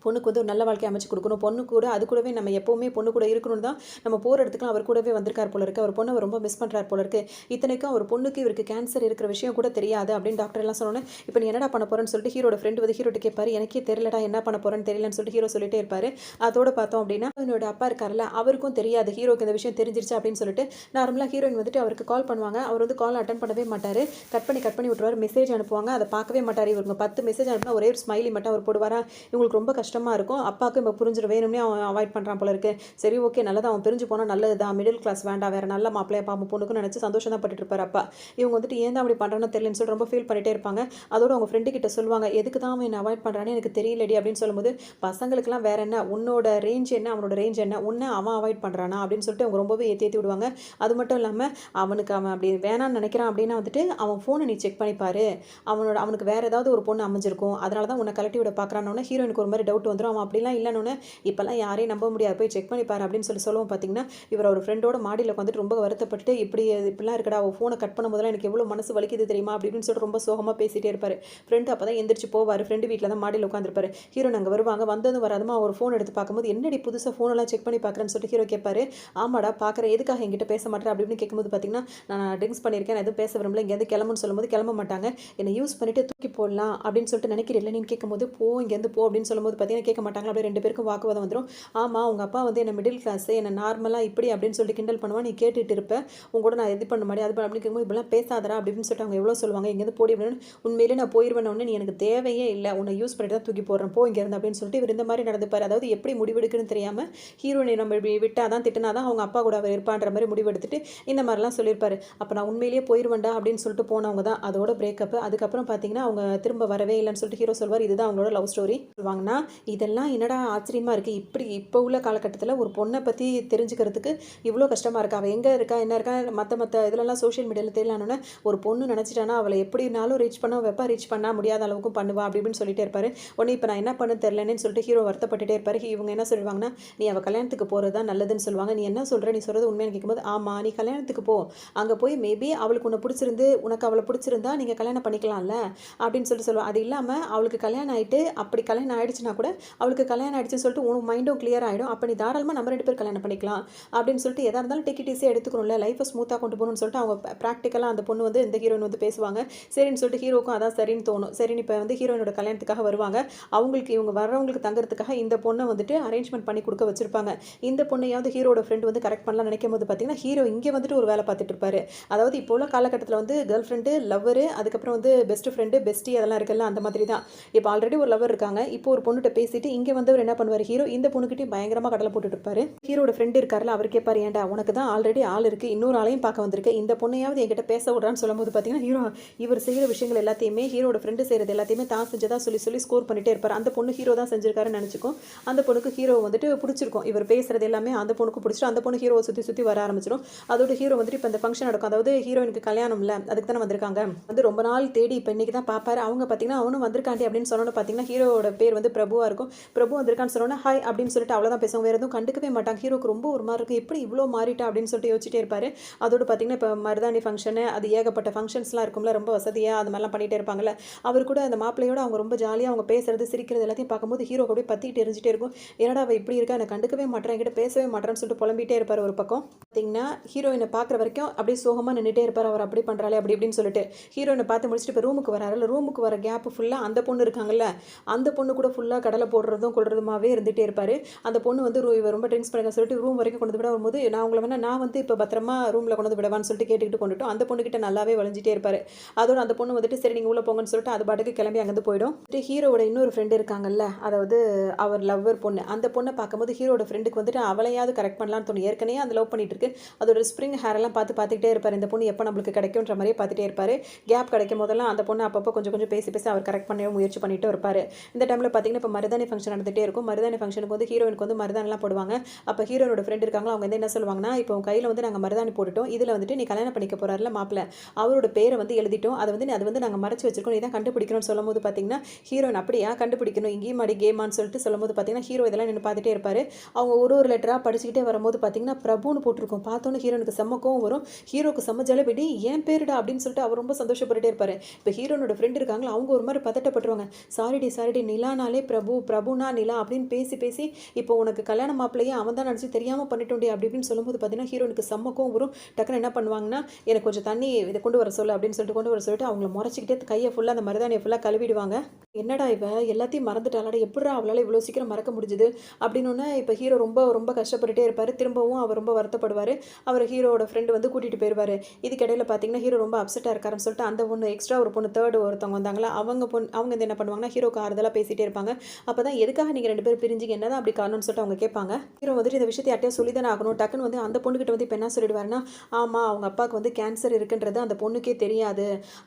பொண்ணுக்கு வந்து ஒரு நல்ல வாழ்க்கை அமைச்சு கொடுக்கணும், பொண்ணு கூட அது கூடவே நம்ம எப்போவுமே பொண்ணு கூட இருக்கணும் தான் நம்ம போகிற இடத்துக்குலாம் அவர் கூடவே வந்திருக்கார் போல இருக்குது. அவர் பொண்ணை ரொம்ப மிஸ் பண்ணுறாரு போல இருக்குது. இத்தனைக்கும் ஒரு பொண்ணுக்கு இவருக்கு கேன்சர் இருக்கிற விஷயம் கூட தெரியாது அப்படின்னு டாக்டர் எல்லாம் சொன்னோன்னே, இப்போ நீ என்னடா பண்ண போகிறேன்னு சொல்லிட்டு ஹீரோட ஃப்ரெண்டு வந்து ஹீரோட்ட கேட்பாரு. எனக்கே தெரியலடா என்ன பண்ண போகிறேன்னு தெரியலன்னு சொல்லிட்டு ஹீரோ சொல்லிட்டே இருப்பார். அதோட பார்த்தோம் அப்படின்னா என்னோட அப்பா இருக்கார்ல, அவருக்கும் தெரியாது ஹீரோக்கு இந்த விஷயம் தெரிஞ்சிருச்சு அப்படின்னு சொல்லிட்டு நார்மலாக ஹீரோயின் வந்துட்டு அவருக்கு கால் பண்ணுவாங்க. அவர் வந்து கால் அட்டன் பண்ணவே மாட்டார். கட் பண்ணி விட்டுருவார். மெசேஜ் அனுப்புவாங்க, அதை பார்க்கவே மாட்டார். இவங்க 10 மெசேஜ் அனுப்புனா ஒரே ஒரு ஸ்மைலி மட்டும் அவர் போடுவாரா. இவங்களுக்கு ரொம்ப கஷ்டமாக இருக்கும். அப்பாவுக்கு இப்போ புரிஞ்சிடும், வேணும்னே அவன் அவாய்ட் பண்ணுறான் போல இருக்கு. சரி ஓகே நல்லது, அவன் பிரிஞ்சு போனால் நல்லது தான், மிடில் கிளாஸ் வேண்டாம், வேறு நல்ல மாப்பிள்ளையா பாம்பு பொண்ணுக்குன்னு நினச்சி சந்தோஷம் தான் பட்டுட்டு இருப்பார் அப்பா. இவங்க வந்துட்டு ஏன் தான் அப்படி பண்ணுறான்னு தெரியலன்னு சொல்லி ரொம்ப ஃபீல் பண்ணிட்டே இருப்பாங்க. அதோட அவங்க ஃப்ரெண்டு கிட்ட சொல்லுவாங்க, எதுக்கு தான் அவன் என்ன அவாய்ட் பண்ணுறான்னு எனக்கு தெரியலடி அப்படின்னு சொல்லும்போது, பசங்களுக்குலாம் வேற என்ன, உன்னோட ரேஞ்ச் என்ன அவனோட ரேஞ்ச் என்ன, உன்னை அவன் அவாய்ட் பண்ணுறானா அப்படின்னு சொல்லிட்டு அவங்க ரொம்பவே ஏற்றி விடுவாங்க. அது மட்டும் இல்லாமல் அவன் அப்படி வேணான்னு நினைக்கிறான் அப்படின்னா வந்துட்டு அவன் ஃபோனை நீ செக் பண்ணிப்பாரு, அவனுக்கு வேறு ஏதாவது ஒரு பொண்ணு அமைஞ்சிருக்கும், அதனால தான் உன்னை கலட்டி விட பார்க்குறான்னு ஹீரோனுக்கு ஒரு மாதிரி டவுட் வந்துடும். அவன் அப்படிலாம் இல்லைன்னு இப்போல்லாம் யாரையும் நம்ப முடியாது, போய் செக் பண்ணிப்பாரு அப்படின்னு சொல்லுவோம். பார்த்தீங்கன்னா இவர் ஒரு ஃப்ரெண்டோட மாடியில் வந்துட்டு ரொம்ப வருத்தப்பட்டு இப்படிலாம் இருக்கடா, அவள் ஃபோனை கட் பண்ணும் போதெல்லாம் எனக்கு எவ்வளோ மனசு வலிக்குது தெரியுமா அப்படின்னு சொல்லிட்டு ரொம்ப சோகமாக பேசிகிட்டே இருப்பார். ஃப்ரெண்டு அப்போ தான் எந்திரிச்சு போவார். ஃப்ரெண்டு வீட்டில் தான் மாடியில் உட்காந்துருப்பாரு. ஹீரோ நாங்கள் வருவாங்க. வந்ததும் வராதுமா அவர் ஃபோன் எடுத்து பார்க்கும்போது, என்னடி புதுசாக ஃபோனெல்லாம் செக் பண்ணி பார்க்குறேன்னு சொல்லிட்டு ஹீரோ கேட்பாரு. ஆமாடா பார்க்குறேன், எதுக்காக என்கிட்ட பேச மாட்டேன் அப்படின்னு கேட்கும்போது பார்த்தீங்கன்னா, நான் ட்ரிங்க்ஸ் பண்ணியிருக்கேன், எதுவும் பேச விரும்பல, இங்கேருந்து கிளம்புன்னு சொல்லும்போது கிளம்ப மாட்டாங்க. என்னை யூஸ் பண்ணிட்டு தூக்கி போடலாம் அப்படின்னு சொல்லிட்டு நினைக்கிறீல்ல நீ கேட்கும்போது, இங்கேருந்து போ அப்படின்னு சொல்லும்போது பார்த்தீங்கன்னா கேட்க மாட்டாங்க. அப்படியே 2 பேருக்கும் வாக்குவாதம் வந்துடும். ஆமாம் உங்கள் அப்பா வந்து என்னை மிடில் கிளாஸு, என்னை நார்மலாக இப்படி அப்படின்னு சொல்லிட்டு கிண்டல் பண்ணுவான், நீ கேட்டுட்டு இருப்பேன், உங்க கூட நான் இது பண்ண மாட்டேன் அது அப்படின்னு கேட்கும்போது, இப்படிலாம் பேசாதரா அப்படின்னு சொல்லிட்டு அவங்க எவ்வளோ சொல்லுவாங்க. இங்கேருந்து போடி அப்படின்னு, உண்மையிலே நான் போயிடுவேன் ஒன்று, நீ எனக்கு தேவையே இல்லை, உன்னை யூஸ் பண்ணிட்டு தான் தூக்கி போடுறேன், போ இங்கேருந்து அப்படின்னு சொல்லிட்டு இவர் இந்த மாதிரி நடந்துப்பார். அதாவது எப்படி முடிவெடுக்குன்னு தெரியாமல் ஹீரோனை நம்ம விட்டால் தான் திட்டினா தான் அவங்க அப்பா கூட அவர் இருப்பான்ற மாதிரி முடிவெடுத்துட்டு இந்த மாதிரிலாம் சொல்லியிருப்பாரு. அப்போ நான் உண்மையிலேயே போயிடுவேண்டா அப்படின்னு சொல்லிட்டு போனவங்க தான் அதோட பிரேக்கப். அதுக்கப்புறம் பார்த்தீங்கன்னா அவங்க திரும்ப வரவே இல்லைன்னு சொல்லிட்டு ஹீரோ சொல்வார். இதுதான் அவங்களோட லவ் ஸ்டோரி. சொல்லுவாங்கன்னா இதெல்லாம் என்னடா ஆச்சரியமா இருக்குது, இப்படி இப்போ உள்ள காலகட்டத்தில் ஒரு பொண்ணை பற்றி தெரிஞ்சுக்கிறதுக்கு இவ்வளோ கஷ்டமாக இருக்கா, அவள் எங்கே இருக்கா என்ன இருக்கா மற்ற இதுலலாம் சோஷியல் மீடியாவில் தெரியலான்னு ஒரு பொண்ணு நினச்சிட்டானா அவளை எப்படினாலும் ரீச் பண்ண வைப்பா, ரீச் பண்ண முடியாத அளவுக்கும் பண்ணுவா அப்படி இப்படின்னு சொல்லிட்டே இருப்பாரு. உடனே இப்போ நான் என்ன பண்ண தெரிலன்னு சொல்லிட்டு ஹீரோ வருத்தப்பட்டுட்டே இருப்பாரு. இவங்க என்ன சொல்லுவாங்கன்னா, நீ அவள் கல்யாணத்துக்கு போகிறது தான் நல்லதுன்னு சொல்லுவாங்க. நீ என்ன சொல்கிற, நீ சொல்கிறது உண்மையான கேட்கும்போது, ஆமாம் நீ கல்யாணத்துக்கு போ, அங்கே போய் மேபி அவளுக்கு உன்னை பிடிச்சிருந்து உனக்கு அவளை பிடிச்சிருந்தா நீங்கள் கல்யாணம் பண்ணிக்கலாம்ல அப்படின்னு சொல்லுவாள். அது இல்லாமல் அவளுக்கு கல்யாணம் ஆகிட்டு அப்படி கல்யாணம் ஆகிடுச்சுன்னா கூட அவளுக்கு கல்யாணம் ஆகிடுச்சுன்னு சொல்லிட்டு உன் மைண்டும் கிளியர் ஆகிடும். அப்போ நீ தாராளமாக நம்ம 2 பேர் கல்யாணம் பண்ணிக்கலாம் அப்படின்னு சொல்லிட்டு எதாக இருந்தாலும் டேக் இட் ஈஸியாக எடுத்துக்கணும்ல, லைஃப்பை ஸ்மூத்தாக கொண்டு போகணும்னு சொல்லிட்டு அவங்க ப்ராக்டிக்கலாக அந்த பொண்ணு வந்து இந்த ஹீரோயின் வந்து பேசுவாங்க. சரின்னு சொல்லிட்டு ஹீரோக்கும் அதான் சரின்னு தோணும். சரின்னு இப்போ வந்து ஹீரோயினோட கல்யாணத்துக்காக வருவாங்க. அவங்களுக்கு இவங்க வர்றவங்களுக்கு தங்குறதுக்காக இந்த பொண்ணை வந்துட்டு அரேஞ்ச்மெண்ட் பண்ணி கொடுக்க வச்சிருப்பாங்க. இந்த பொண்ணையாவது ஹீரோட ஃப்ரெண்ட் வந்து கரெக்ட் பண்ணலாம் நினைக்கும் போது பார்த்தீங்கன்னா ஹீரோ இங்கே வந்துட்டு ஒரு வேலை பார்த்துட்டு இருப்பாரு. அதாவது இப்போ உள்ள காலகட்டத்தில் வந்து கேர்ள் ஃப்ரெண்டு, லவ்வரு, அதுக்கப்புறம் வந்து பெஸ்ட் ஃப்ரெண்டு, பெஸ்டி அதெல்லாம் இருக்குல்ல, அந்த மாதிரி தான். இப்போ ஆல்ரெடி ஒரு லவர் இருக்காங்க, இப்போ ஒரு பொண்ணுகிட்ட பேசிட்டு இங்கே வந்தவர் என்ன பண்ணுவார், ஹீரோ இந்த பொண்ணுக்கிட்டே பயங்கரமாக கடலை போட்டுட்டு இருப்பாரு. ஹீரோட ஃப்ரெண்டு இருக்காருல, அவர் கேட்பாரு, ஏன்டா உனக்கு தான் ஆல்ரெடி ஆள் இருக்குது, இன்னொரு ஆளையும் பார்க்க வந்திருக்கு, இந்த பொண்ணையாவது என்கிட்ட பேச விடுறான்னு சொல்லும்போது பார்த்தீங்கன்னா ஹீரோ இவர் செய்கிற விஷயங்கள் எல்லாத்தையுமே ஹீரோட ஃப்ரெண்டு செய்கிறது எல்லாத்தையுமே தான் செஞ்சதா சொல்லி சொல்லி ஸ்கோர் பண்ணிட்டே இருப்பார். அந்த பொண்ணு ஹீரோ தான் செஞ்சிருக்காருன்னு நினச்சிக்கும். அந்த பொண்ணுக்கு ஹீரோ வந்துட்டு பிடிச்சிருக்கும். இவர் பேசுறது எல்லாமே அந்த பொண்ணுக்கு பிடிச்சிட்டு அந்த பொண்ணு ஹீரோவை சுற்றி சுற்றி வர ஆரம்பிச்சிடும். அதோட ஹீரோ வந்துட்டு இப்போ இந்த ஃபங்க்ஷன் நடக்கும், அதாவது ஹீரோயினுக்கு கல்யாணம் இல்லை, அதுக்கு தானே வந்திருக்காங்க, வந்து ரொம்ப நாள் தேடி இப்போ இன்றைக்கி தான் பார்ப்பாரு. அவங்க பார்த்தீங்கன்னா அவனும் வந்திருக்காண்டி அப்படின்னு சொன்னோன்னு பார்த்தீங்கன்னா ஹீரோட பேர் வந்து பிரபுவாக இருக்கும். பிரபு வந்திருக்கான்னு சொன்னோன்னா ஹாய் அப்படின்னு சொல்லிட்டு அவ்வளோதான் பேசுவாங்க, வேறு எதுவும் கண்டுக்கவே மாட்டாங்க. ஹீரோக்கு ரொம்ப ஒரு மாதிரி இருக்கும், எப்படி இவ்வளோ மாறிட்டா அப்படின்னு சொல்லிட்டு யோசிச்சிட்டே இருப்பார். அதோடு பார்த்தீங்கன்னா இப்போ மருதாணி ஃபங்க்ஷனு, அது ஏகப்பட்ட ஃபங்க்ஷன்ஸ்லாம் இருக்கும்ல, ரொம்ப வசதியாக அது மாதிரிலாம் பண்ணிகிட்டே இருப்பாங்கல்ல. அவர் கூட அந்த மாப்பிள்ளையோட அவங்க ரொம்ப ஜாலியாக அவங்க பேசுறது சிரிக்கிறது எல்லாத்தையும் பார்க்கும்போது ஹீரோ அப்படியே பற்றிட்டு எரிஞ்சிட்டே இருக்கும். என்னடா அவள் இப்படி இருக்கா, என்னை கண்டுக்கவே மாட்டேன், என்கிட்ட பேசவே மாட்டேன்னு சொல்லிட்டு புலம்பிகிட்டே இருப்பார். ஒரு பக்கம் பார்த்தீங்கன்னா ஹீரோயினை பார்க்குற வரைக்கும் அப்படியே சோகமாக நின்றுட்டே இருப்பார். அவர் அப்படி பண்ணுறாளே அப்படி இப்படின்னு சொல்லிட்டு ஹீரோயினை பார்த்து முடிச்சுட்டு இப்போ ரூமுக்கு வராருல்ல, ரூமுக்கு வர கேப்பு ஃபுல்லாக அந்த பொண்ணு இருக்காங்கல்ல, அந்த பொண்ணு கூட ஃபுல்லாக கடலை போடுறதும் கொள்றதுமாவே இருந்துகிட்டே இருப்பார். அந்த பொண்ணு வந்து இவர் ரொம்ப ட்ரிங்க்ஸ் பண்ணுங்க சொல்லிட்டு ரூம் வரைக்கும் கொண்டு விட வரும்போது, நான் உங்களை வேணா நான் வந்து இப்போ பத்திரமா ரூமில் கொண்டு விடவான்னு சொல்லிட்டு கேட்டுக்கிட்டு கொண்டுட்டோம். அந்த பொண்ணுக்கிட்ட நல்லாவே வளைஞ்சிட்டே இருப்பார். அதோட அந்த பொண்ணு வந்துட்டு சரி நீங்கள் உள்ளே போங்கன்னு சொல்லிட்டு அது பாட்டுக்கு கிளம்பி அங்கேருந்து போயிடும். ஹீரோட இன்னொரு ஃப்ரெண்டு இருக்காங்கல்ல, அதாவது அவர் லவ்வர் பொண்ணு, அந்த பொண்ணை பார்க்கும்போது ஹீரோட ஃப்ரெண்டுக்கு வந்துட்டு அவளையாவது கரெக்ட் பண்ணலான்னு தோணும். ஏற்கனவே அந்த லவ் பண்ணிட்டு இருக்கு, அதோட ஸ்ப்ரிங் ஹேரெல்லாம் பார்த்துக்கிட்டே இருப்பார். இந்த பொண்ணு எப்போ நம்மளுக்கு கிடைக்கும்ன்ற மாதிரியே பார்த்துட்டே இருப்பார். கேப் கிடைக்கும் போதெல்லாம் அந்த பொண்ணு அப்பப்போ கொஞ்சம் கொஞ்சம் பேசி பேசி அவர் கரெக்ட் பண்ண முயற்சி பண்ணிட்டு இருப்பார். இந்த டைமில் பார்த்தீங்கன்னா இப்போ மருதாணி ஃபங்க்ஷன் நடந்துகிட்டே இருக்கும். மருதாணி ஃபங்க்ஷனுக்கு வந்து ஹீரோயினுக்கு வந்து மருதாணிலாம் போடுவாங்க. அப்போ ஹீரோனோட ஃப்ரெண்ட் இருக்காங்களா, அவங்க வந்து என்ன சொல்லுவாங்கன்னா, இப்போ கையில் வந்து நாங்கள் மருதாணி போட்டுட்டோம், இதில் வந்துட்டு நீ கல்யாணம் பண்ணிக்க போகிறாருல மாப்பிள்ளை, அவரோட பேரை வந்து எழுதிட்டோம், அது வந்து நாங்கள் மறைச்சு வச்சிருக்கோம், இதான் கண்டுபிடிக்கணும்னு சொல்லும் போது பார்த்தீங்கன்னா ஹீரோயின் அப்படியா கண்டுபிடிக்கணும் இங்கேயும் அடி கேமான்னு சொல்லிட்டு சொல்லும்போது பார்த்தீங்கன்னா ஹீரோ இதெல்லாம் நின்று பார்த்துட்டே இருப்பார். அவங்க ஒரு லெட்டராக படிச்சுக்கிட்டே வரும்போது பார்த்தீங்கன்னா பிரபுன்னு போட்டிருக்கோம். பார்த்தோன்னே ஹீரோனுக்கு செம்ம கோவம் வரும். ஹீரோக்கு செம்ம ஜலபடி, ஏன் பேருடா அப்படின்னு சொல்லிட்டு அவர் ரொம்ப சந்தோஷப்பட்டுட்டே இருப்பார். இப்போ ஹீரோனோட ஃப்ரெண்ட் இருக்காங்களா, அவங்க ஒரு மாதிரி பதட்டப்பட்டுருவாங்க. சாரிடி நிலானாலே பிரபுனா நிலா அப்படின்னு பேசி பேசி இப்போ உனக்கு கல்யாண மாப்பிள்ளையே அவன் தான் நினச்சி தெரியாமல் பண்ணிட்டோண்டி அப்படி இப்படின்னு சொல்லும்போது பார்த்தீங்கன்னா ஹீரோனுக்கு செம்ம கோவம் வரும். டக்குன்னு என்ன பண்ணுவாங்கன்னா, எனக்கு கொஞ்சம் தண்ணி இதை கொண்டு வர சொல்லு அப்படின்னு சொல்லிட்டு கொண்டு வர சொல்லிட்டு அவங்கள முறைச்சிக்கிட்டே கையை ஃபுல்லாக அந்த மருதாணியை ஃபுல்லாக கழுவிடுவாங்க. என்னடா இவ எல்லாத்தையும் மறந்துட்டாளா, எப்படா அவளால் இவ்வளோ சீக்கிரம் மறக்க முடிஞ்சுது அப்படின்னோன்னே இப்போ ஹீரோ ரொம்ப ரொம்ப கஷ்டப்பட்டுட்டே இருப்பார். திரும்பவும் அவர் ரொம்ப வருத்தப்படுவார். அவர் ஹீரோட ஃப்ரெண்டு வந்து கூட்டிகிட்டு போயிடுவார். இதுக்கிடையில் பார்த்தீங்கன்னா ஹீரோ ரொம்ப அப்செட்டாக இருக்காருன்னு சொல்லிட்டு அந்த பொண்ணு எக்ஸ்ட்ரா ஒரு பொண்ணு தேர்டு ஒருத்தவங்க வந்தாங்களா, அவங்க வந்து என்ன பண்ணுவாங்கன்னா ஹீரோக்கு ஆறுதலாக பேசிகிட்டே இருப்பாங்க. அப்போ தான் எதுக்காக நீங்கள் 2 பேரும் பிரிஞ்சிங்க, என்ன தான் அப்படி காரணம்னு சொல்லிட்டு அவங்க கேட்பாங்க. ஹீரோ வந்துட்டு இந்த விஷயத்தை யார்ட்டையும் சொல்லி தானே ஆகணும். டக்குன்னு வந்து அந்த பொண்ணுக்கிட்ட வந்து இப்போ என்ன சொல்லிடுவாருன்னா, ஆமாம் அவங்க அப்பாவுக்கு வந்து கேன்சர் இருக்குன்றது அந்த பொண்ணுக்கே தெரியாது,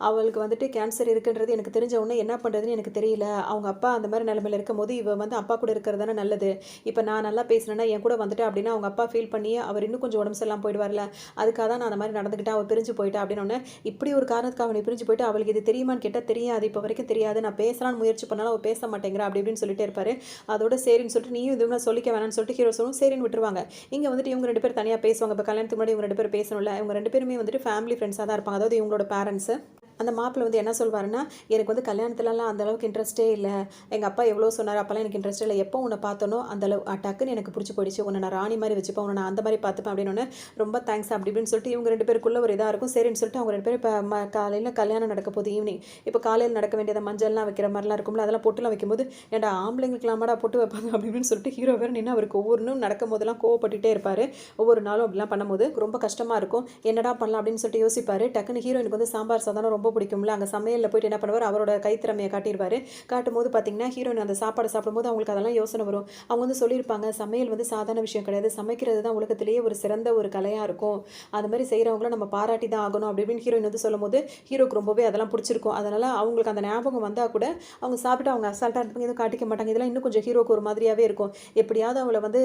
அவளுக்கு வந்துட்டு கேன்சர் இருக்குன்றது எனக்கு தெரிஞ்ச உடனே என்ன பண்ணுறதுன்னு எனக்கு தெரியல, அவங்க அப்பா அந்த மாதிரி நிலைமையில் இருக்கும் போது இவ வந்து அப்பா கூட இருக்கிறது தானே நல்லது, இப்போ நான் நல்லா பேசினேன்னா என் கூட வந்துட்டு அப்படின்னா அவங்க அப்பா ஃபீல் பண்ணி அவர் இன்னும் கொஞ்சம் உடம்பு சரியில்லாமல் போயிடுவார்ல, அதுக்காக தான் நான் அந்த மாதிரி நடந்துக்கிட்டேன், அவள் பிரிஞ்சு போயிட்டா அப்படின்னு. இப்படி ஒரு காரணத்துக்கு அவனை பிரிஞ்சு போயிட்டு அவளுக்கு இது தெரியுமான்னு கேட்டால் தெரியாது, இப்போ வரைக்கும் தெரியாது, நான் பேசலான்னு முயற்சி பண்ணாலும் அவள் பேச மாட்டேங்கிறா அப்படி இப்படின்னு சொல்லிட்டே இருப்பாரு. அதோட சரின்னு சொல்லிட்டு நீயும் இதுவும் சொல்லிக்க வேணாம்னு சொல்லிட்டு ஹீரோ சொல்லும், சரின்னு விட்டுருவாங்க. இங்கே வந்துட்டு இவங்க 2 பேர் தனியாக பேசுவாங்க. இப்போ கல்யாணத்துக்கு முன்னாடி இவங்க 2 பேர் பேசணும்ல, இவங்க 2 பேருமே வந்துட்டு ஃபேமிலி ஃப்ரெண்ட்ஸாக தான் இருப்பாங்க. அதாவது இவங்களோட பேரண்ட்ஸு. அந்த மாப்பிள்ளை வந்து என்ன சொல்வாருன்னா, எனக்கு வந்து கல்யாணத்துலலாம் அந்த அளவுக்கு இன்ட்ரெஸ்ட்டே இல்லை, எங்கள் அப்பா எவ்வளோ சொன்னார் அப்போல்லாம் எனக்கு இன்ட்ரெஸ்ட் இல்லை, எப்போ உன்னை பார்த்தனோ அந்த அளவு டக்குன்னு எனக்கு பிடிச்சி போயிடுச்சு, உன்னை நான் ராணி மாதிரி வச்சுப்பேன், உன்னை நான் அந்த மாதிரி பார்த்துப்பேன் அப்படின்னு. ரொம்ப தேங்க்ஸ் அப்படி இப்படின்னு சொல்லிட்டு இவங்க 2 பேருக்குள்ள ஒரு இதாக இருக்கும். சரின்னு சொல்லிட்டு அவங்க 2 பேரும் இப்போ காலையில் கல்யாணம் நடக்க போகுது ஈவினிங். இப்போ காலையில் நடக்க வேண்டியதை மஞ்சள்லாம் வைக்கிற மாதிரிலாம் இருக்கும்ல, அதெல்லாம் பொட்டுலாம் வைக்கும்போது ஏன்டா ஆம்பளைங்களுக்குலாமாடா பொட்டு வைப்பாங்க அப்படி இப்படின்னு சொல்லிட்டு ஹீரோ வேறு நின்று அவருக்கு ஒவ்வொன்றும் நடக்கும் போதெல்லாம் கோவப்பட்டுட்டே இருப்பார். ஒவ்வொரு நாளும் அப்படிலாம் பண்ணும்போது ரொம்ப கஷ்டமாக இருக்கும். என்னடா பண்ணலாம் அப்படின்னு சொல்லிட்டு யோசிப்பார். டக்குன்னு ஹீரோயினுக்கு வந்து சாம்பார் சாதம் ரொம்ப ரொம்ப பிடிக்கும்ல, அங்கே சமையலில் போயிட்டு என்ன பண்ணுவார், அவரோட கைத்திறமையை காட்டிடுவார். காட்டும்போது பார்த்தீங்கன்னா ஹீரோயின் அந்த சாப்பாடு சாப்பிடும்போது அவங்களுக்கு அதெல்லாம் யோசனை வரும். அவங்க வந்து சொல்லியிருப்பாங்க, சமையல் வந்து சாதாரண விஷயம் கிடையாது, சமைக்கிறது தான் உலகத்திலேயே ஒரு சிறந்த ஒரு கலையாக இருக்கும், அது மாதிரி செய்கிறவங்கள நம்ம பாராட்டி தான் ஆகணும் அப்படி இப்படின்னு ஹீரோயின் வந்து சொல்லும்போது ஹீரோக்கு ரொம்பவே அதெல்லாம் பிடிச்சிருக்கும். அதனால் அவங்களுக்கு அந்த ஞாபகம் வந்தால் கூட அவங்க சாப்பிட்டு அவங்க அசால்ட்டாக இருப்பாங்க, எதுவும் காட்டிக்க மாட்டாங்க. இதெல்லாம் இன்னும் கொஞ்சம் ஹீரோக்கு ஒரு மாதிரியாகவே இருக்கும். எப்படியாவது அவளை வந்து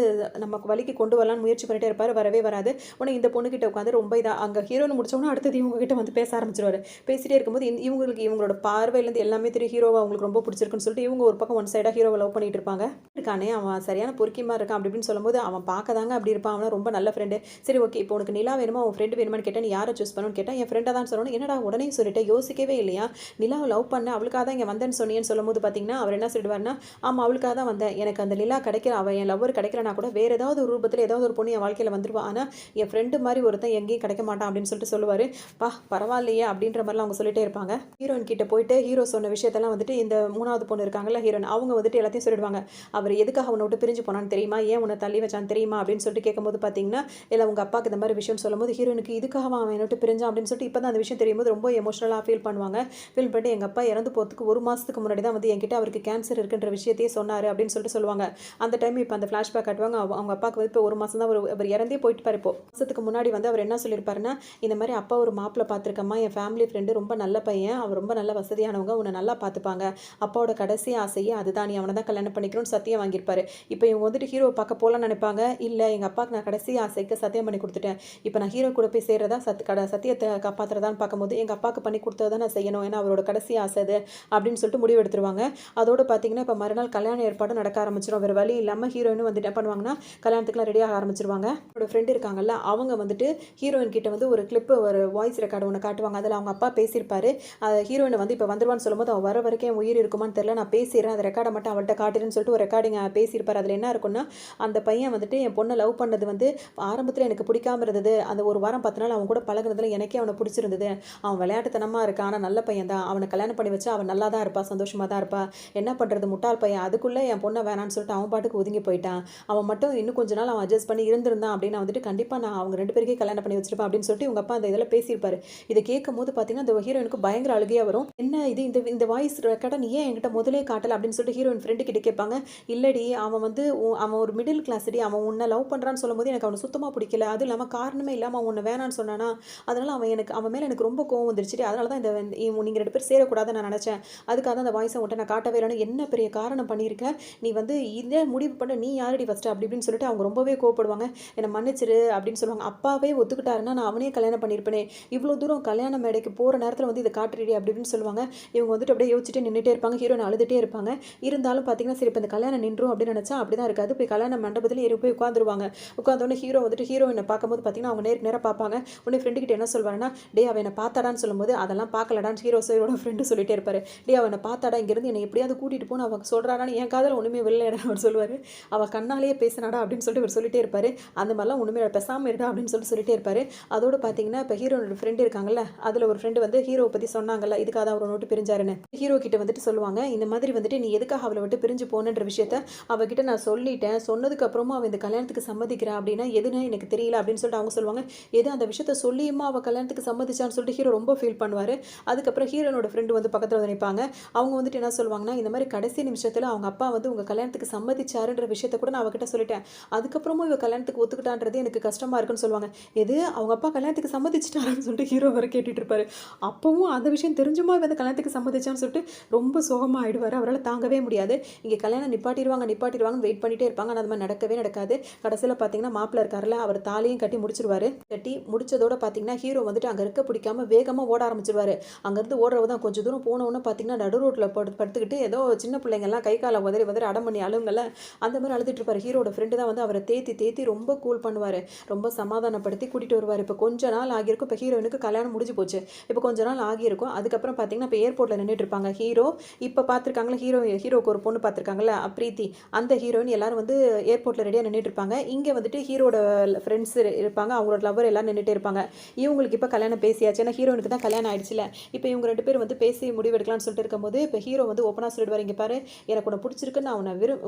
நமக்கு வலிக்கு கொண்டு வரலான்னு முயற்சி பண்ணிட்டே இருப்பார், வரவே வராது. உடனே இந்த பொண்ணுக்கிட்ட உட்காந்து ரொம்ப இதாக அங்கே ஹீரோன்னு முடிச்சோன்னா அடுத்தது இவங்க கிட்ட வந்து பேச ஆரம்பிச்சிருவாரு. பேசிட்டே இருக்கும்போது இவங்களுக்கு இவங்களோட பார்வையிலேருந்து எல்லாமே தெரியும், ஹீரோவை அவங்களுக்கு ரொம்ப பிடிச்சிருக்குன்னு சொல்லிட்டு இவங்க ஒரு பக்கம் ஒன் சைடாக ஹீரோவை லவ் பண்ணிட்டு இருப்பாங்க. இருக்கானே அவன் சரியான பொறுக்கிமா இருக்கான் அப்படி இப்படின்னு சொல்லும்போது அவன் பார்க்க தாங்க அப்படி இருப்பான், அவன் ரொம்ப நல்ல ஃப்ரெண்டு. சரி ஓகே, இப்போ உனக்கு நிலா வேணுமா உன் ஃப்ரெண்டு வேணுமான்னு கேட்டேன், நீ யாரை சூஸ் பண்ணணும்னு கேட்டேன், என் ஃப்ரெண்டாக தான் சொல்லணும். என்னடா உடனே சொல்லிட்டு யோசிக்கவே இல்லையா, நிலாவை லவ் பண்ண அவளுக்காக தான் இங்கே வந்தேன்னு சொன்னீங்கன்னு சொல்லும்போது பார்த்தீங்கன்னா அவர் என்ன சொல்லிடுவார்னா, ஆமாம் அவளுக்காக தான் வந்தேன், எனக்கு அந்த நிலா கிடைக்கிற அவன் என் லவ்வர் கிடைக்கலனா கூட வேறு ஏதாவது ஒரு ரூபத்தில் ஏதாவது ஒரு பொண்ணு என் வாழ்க்கையில் வந்துடுவா, ஆனால் என் ஃப்ரெண்டு மாதிரி ஒருத்தன் எங்கேயும் கிடைக்க மாட்டான் அப்படின்னு சொல்லிட்டு சொல்லுவார். பரவாயில்லையே அப்படின்ற மாதிரிலாம் அவங்க சொல்லிட்டே இருப்பாங்க. ஹீரோயின் கிட்ட போயிட்டு ஹீரோ சொன்ன விஷயத்தெல்லாம் வந்துட்டு இந்த மூணாவது பொண்ணு இருக்காங்கல்ல ஹீரோயின், அவங்க வந்துட்டு எல்லாத்தையும் சொல்லிடுவாங்க. அவர் எதுக்காக அவனை விட்டு பிரிஞ்சு போனான்னு தெரியுமா, ஏன் உன்னை தள்ளி வச்சான்னு தெரியுமா அப்படின்னு சொல்லிட்டு கேட்கும்போது பார்த்தீங்கன்னா, இல்லை உங்கள் அப்பாவுக்கு இந்த மாதிரி விஷயம் சொல்லும்போது ஹீரோனுக்கு இதுக்காக அவன் விட்டு பிரிஞ்சான் அப்படின்னு சொல்லிட்டு இப்போ தான் அந்த விஷயம் தெரியும்போது ரொம்ப எமோஷனலாக ஃபீல் பண்ணுவாங்க. ஃபீல் பண்ணிட்டு எங்கள் அப்பா இறந்து போகிறதுக்கு ஒரு மாதத்துக்கு முன்னாடி தான் வந்து என்கிட்ட அவருக்கு கேன்சர் இருக்குன்ற விஷயத்தையே சொன்னார் அப்படின்னு சொல்லிட்டு சொல்லுவாங்க. அந்த டைம் இப்போ அந்த ஃப்ளாஷ்பேக் காட்டுவாங்க. அவங்க அப்பாவுக்கு வந்து இப்போ ஒரு மாதம் தான் அவர் இறந்தே போயிட்டு பாரு. இப்போ மாதத்துக்கு முன்னாடி வந்து அவர் என்ன சொல்லியிருப்பாருன்னா, இந்த மாதிரி அப்பா ஒரு மாப்பிள்ளை பார்த்துருக்கம்மா, என் ஃபேமிலி ஃப்ரெண்டு ரொம்ப நல்ல பையன், அவர் ரொம்ப நல்ல வசதியானவங்க, உன்னை நல்லா பார்த்துப்பாங்க, அப்பாவோட கடைசி ஆசையே அதுதான், நீ அவனை தான் கல்யாணம் பண்ணிக்கணும்னு சத்தியம் வாங்கியிருப்பாரு. இப்போ இவங்க வந்துட்டு ஹீரோ பார்க்க போகலான்னு நினைப்பாங்க. இல்லை எங்கள் அப்பாவுக்கு நான் கடைசி ஆசைக்கு சத்தியம் பண்ணி கொடுத்துட்டேன், இப்போ நான் ஹீரோ கூட போய் சேர்றதா சத்தியத்தை காப்பாற்றுறதான்னு பார்க்கும்போது எங்கள் அப்பாவுக்கு பண்ணி கொடுத்ததை நான் செய்யணும், ஏன்னா அவரோட கடைசி ஆசை அது அப்படின்னு சொல்லிட்டு முடிவு எடுத்துருவாங்க. அதோடு பார்த்தீங்கன்னா இப்போ மறுநாள் கல்யாண ஏற்பாடு நடக்க ஆரம்பிச்சிடும். வேறு வழி இல்லாமல் ஹீரோயின் வந்துட்டு என்ன பண்ணுவாங்கன்னா கல்யாணத்துக்குலாம் ரெடியாக ஆரம்பிச்சிருவாங்க. அவரோட ஃப்ரெண்டு இருக்காங்கல்ல அவங்க வந்துட்டு ஹீரோயின் கிட்ட வந்து ஒரு கிளிப்பு ஒரு வாய்ஸ் ரெக்கார்டு ஒன்று காட்டுவாங்க. அதில் அவங்க அப்பா பேசியிருப்பாரு, ஹீரோயினை வந்து இப்போ வந்துருவான்னு சொல்லும்போது அவள் வர வரைக்கும் என் உயிர் இருக்குமான்னு தெரியல, நான் பேசிடுறேன், அந்த ரெக்கார்டை மட்டும் அவள்கிட்ட காட்டுறேன்னு சொல்லிட்டு ஒரு ரெக்கார்டிங் பேசியிருப்பார். அதில் என்ன இருக்குன்னா, அந்த பையன் வந்துட்டு என் பொண்ணை லவ் பண்ணது வந்து ஆரம்பத்தில் எனக்கு பிடிக்காம இருந்தது, அந்த ஒரு வாரம் 10 நாள் அவன் கூட பழகுனதுல எனக்கே அவனை பிடிச்சிருந்தது, அவன் விளையாட்டுத்தனமாக இருக்கான் ஆனால் நல்ல பையன் தான், அவனை கல்யாணம் பண்ணி வச்சா அவன் நல்லா தான் இருப்பா, சந்தோஷமாக தான் இருப்பா, என்ன பண்ணுறது முட்டாள் பையன், அதுக்குள்ளே என் பொண்ணை வேணான்னு சொல்லிட்டு அவன் பாட்டுக்கு ஒதுங்கி போயிட்டான், அவன் மட்டும் இன்னும் கொஞ்ச நாள் அவன் அட்ஜஸ்ட் பண்ணி இருந்திருந்தான் அப்படின்னா வந்துட்டு கண்டிப்பாக நான் அவங்க 2 பேருக்கே கல்யாணம் பண்ணி வச்சிருப்பேன் அப்படின்னு சொல்லிட்டு உங்கள் அப்பா அந்த இதில் பேசியிருப்பாரு. இதை கேட்கும் போது பார்த்தீங்கன்னா அந்த ஹீரோயினுக்கு பயங்கர அழுகையாக வரும். என்ன இது, இந்த இந்த வாய்ஸ் ரெக்கார்டை நீ ஏன் என்கிட்ட முதலே காட்டலை அப்படின்னு சொல்லிட்டு ஹீரோயின் ஃப்ரெண்டு கிட்ட கேட்பாங்க. இல்லடி அவன் வந்து அவன் ஒரு மிடில் கிளாஸ் டி, அவன் உன்னை லவ் பண்ணுறான்னு சொல்லும்போது எனக்கு அவனை சுத்தமாக பிடிக்கல, அதுவும் இல்லாமல் காரணமே இல்லாமல் அவன் உன்னை வேணான்னு சொன்னானா, அதனால் அவன் மேலே எனக்கு ரொம்ப கோவம் வந்துருச்சு, அதனால தான் நீங்கள் 2 பேர் சேரக்கூடாதுன்னு நான் நினச்சேன், அதுக்காக தான் அந்த வாய்ஸை உன்ட்ட நான் காட்டவே இல்லைன்னு என்ன பெரிய காரணம் பண்ணியிருக்கேன், நீ வந்து இதே முடிவு பண்ண நீ யாரடி ஃபஸ்ட்டு அப்படி இப்படின்னு சொல்லிட்டு அவங்க ரொம்பவே கோவப்படுவாங்க. என்னை மன்னிச்சிரு அப்படின்னு சொல்லுவாங்க. அப்பாவே ஒத்துக்கிட்டாருன்னா நான் அவனே கல்யாணம் பண்ணியிருப்பேனே, இவ்வளோ தூரம் கல்யாண மேடைக்கு போகிற நேரத்தில் வந்து இதை காட்டுறீடி அப்படி இப்படின்னு சொல்லுவாங்க. இவங்க வந்துட்டு அப்படியே யோசிச்சுட்டு நின்றுட்டே இருப்பாங்க, ஹீரோயின் அழுதுகிட்டே இருப்பாங்க. இருந்தாலும் பார்த்தீங்கன்னா சரி இப்போ இந்த கல்யாணம் நின்றும் அப்படின்னு நினச்சா அப்படி தான் இருக்காது. போய் கல்யாண மண்டபத்தில் போய் உட்காந்துருவாங்க. உட்காந்தோடனே ஹீரோ வந்துட்டு ஹீரோயினை பார்க்கும்போது பார்த்தீங்கன்னா அவங்க நேராக பார்ப்பாங்க. உடனே ஃப்ரெண்டு கிட்ட என்ன சொல்வாருன்னா, டே அவன் என்னை பார்த்தாடான்னு சொல்லும்போது அதெல்லாம் பார்க்கலடான்னு ஹீரோட ஃப்ரெண்டு சொல்லிட்டே இருப்பாரு. டே அவனை பார்த்தாடா, இங்கேருந்து என்னை எப்படியாவது கூட்டிகிட்டு போன்னு அவன் சொல்கிறாடான்னு என் காதில் ஒன்றுமே வெளியிடன்னு அவர் சொல்லுவார். அவள் கண்ணாலேயே பேசினாடா அப்படின்னு சொல்லிட்டு அவர் சொல்லிட்டே இருப்பார். அந்த மாதிரிலாம் ஒன்றுமே பேசாமல் இருடா அப்படின்னு சொல்லிட்டே இருப்பார். அதோடு பார்த்தீங்கன்னா இப்போ ஹீரோட ஃப்ரெண்டு இருக்காங்கல்ல, அதில் ஒரு ஃப்ரெண்டு வந்து ஹீரோவை பற்றி சொன்னாங்கல்ல, இதுக்காக தான் அவர் நோட்டு பிரிஞ்சாருன்னு ஹீரோ கிட்ட வந்துட்டு சொல்லுவாங்க. இந்த மாதிரி வந்துட்டு நீ எதுக்காக அவளை விட்டு பிரிஞ்சு போனன்ற விஷயத்த அவகிட்ட நான் சொல்லிட்டேன், சொன்னதுக்கு அப்புறமா அவன் இந்த கல்யாணத்துக்கு சம்மதிக்கிறா அப்படின்னா எதுன்னு எனக்கு தெரியல அப்படின்னு சொல்லிட்டு அவங்க சொல்லுவாங்க. எது அந்த விஷயத்த சொல்லியுமா அவள் கல்யாணத்துக்கு சம்மதிச்சான்னு சொல்லிட்டு ஹீரோ ரொம்ப ஃபீல் பண்ணுவார். அதுக்கப்புறம் ஹீரோனோட ஃப்ரெண்டு வந்து பக்கத்தில் வந்து நிற்பாங்க. அவங்க வந்துட்டு என்ன சொல்லுவாங்கன்னா, இந்த மாதிரி கடைசி நிமிஷத்தில் அவங்க அப்பா வந்து உங்கள் கல்யாணத்துக்கு சம்மதிச்சாருன்ற விஷயத்த கூட நான் அவகிட்ட சொல்லிட்டேன், அதுக்கப்புறமும் இவ கல்யாணத்துக்கு ஒத்துக்கிட்டான்றது எனக்கு கஷ்டமாக இருக்குன்னு சொல்லுவாங்க. எது அவங்க அப்பா கல்யாணத்துக்கு சம்மதிச்சிட்டாருன்னு சொல்லிட்டு ஹீரோ வரை கேட்டுட்டு இருப்பாரு. அப்பவும் அந்த விஷயம் தெரிஞ்சுமா வந்து கல்யாணத்துக்கு சம்மதிச்சான்னு சொல்லிட்டு ரொம்ப சோகமாக ஆயிடுவார். அவரால் தாங்கவே முடியாது. இங்கே கல்யாணம் நிப்பாட்டிடுவாங்கன்னு வெயிட் பண்ணிட்டே இருப்பாங்க. ஆனால் அது மாதிரி நடக்கவே நடக்காது. கடைசியில் பார்த்தீங்கன்னா மாப்பிள்ளை இருக்காருல்ல, அவர் தாலியும் கட்டி முடிச்சிருவாரு. கட்டி முடிச்சதோட பார்த்தீங்கன்னா ஹீரோ வந்துட்டு அங்கே இருக்க பிடிக்காம வேகமாக ஓட ஆரம்பிச்சிருவாரு. அங்கேருந்து ஓடுறவ தான் கொஞ்சம் தூரம் போனவொன்னே பார்த்தீங்கன்னா நடு ரோட்டில் படுத்துக்கிட்டு ஏதோ சின்ன பிள்ளைங்கள்லாம் கை காலை உதறி அடம் பண்ணி அழுங்கல்ல, அந்த மாதிரி அழுதுட்டு இருப்பாரு. ஹீரோட ஃப்ரெண்டு தான் வந்து அவரை தேத்தி ரொம்ப கூல் பண்ணுவார், ரொம்ப சமாதானப்படுத்தி கூட்டிகிட்டு வருவார். இப்போ கொஞ்ச நாள் ஆகியிருக்கும். இப்போ ஹீரோயினுக்கு கல்யாணம் முடிஞ்சு போச்சு. இப்போ கொஞ்ச நாள் ஆகியிருக்கும். அதுக்கப்புறம் பார்த்தீங்கன்னா இப்போ ஏர்போர்ட்டில் நின்றுட்டு இருப்பாங்க ஹீரோ. இப்போ பார்த்துருக்காங்களா ஹீரோக்கு ஒரு பொண்ணு பார்த்துருக்காங்களா பிரீத்தி, அந்த ஹீரோயின் எல்லாரும் வந்து ஏர்போர்ட்டில் ரெடியாக நின்றுட்டு இருப்பாங்க. இங்கே வந்துட்டு ஹீரோட ஃப்ரெண்ட்ஸ் இருப்பாங்க, அவங்களோட லவர் எல்லாம் நின்றுட்டே இருப்பாங்க. இவங்களுக்கு இப்போ கல்யாணம் பேசியாச்சு, ஏன்னா ஹீரோனுக்கு தான் கல்யாணம் ஆயிடுச்சுல. இப்போ இவங்க 2 பேரும் வந்து பேசி முடிவெடுக்கலாம்னு சொல்லிட்டு இருக்கும்போது இப்போ ஹீரோ வந்து ஓப்பனாக சொல்லிடுவார், இங்கே பாரு எனக்கு உன்னை பிடிச்சிருக்கு, நான்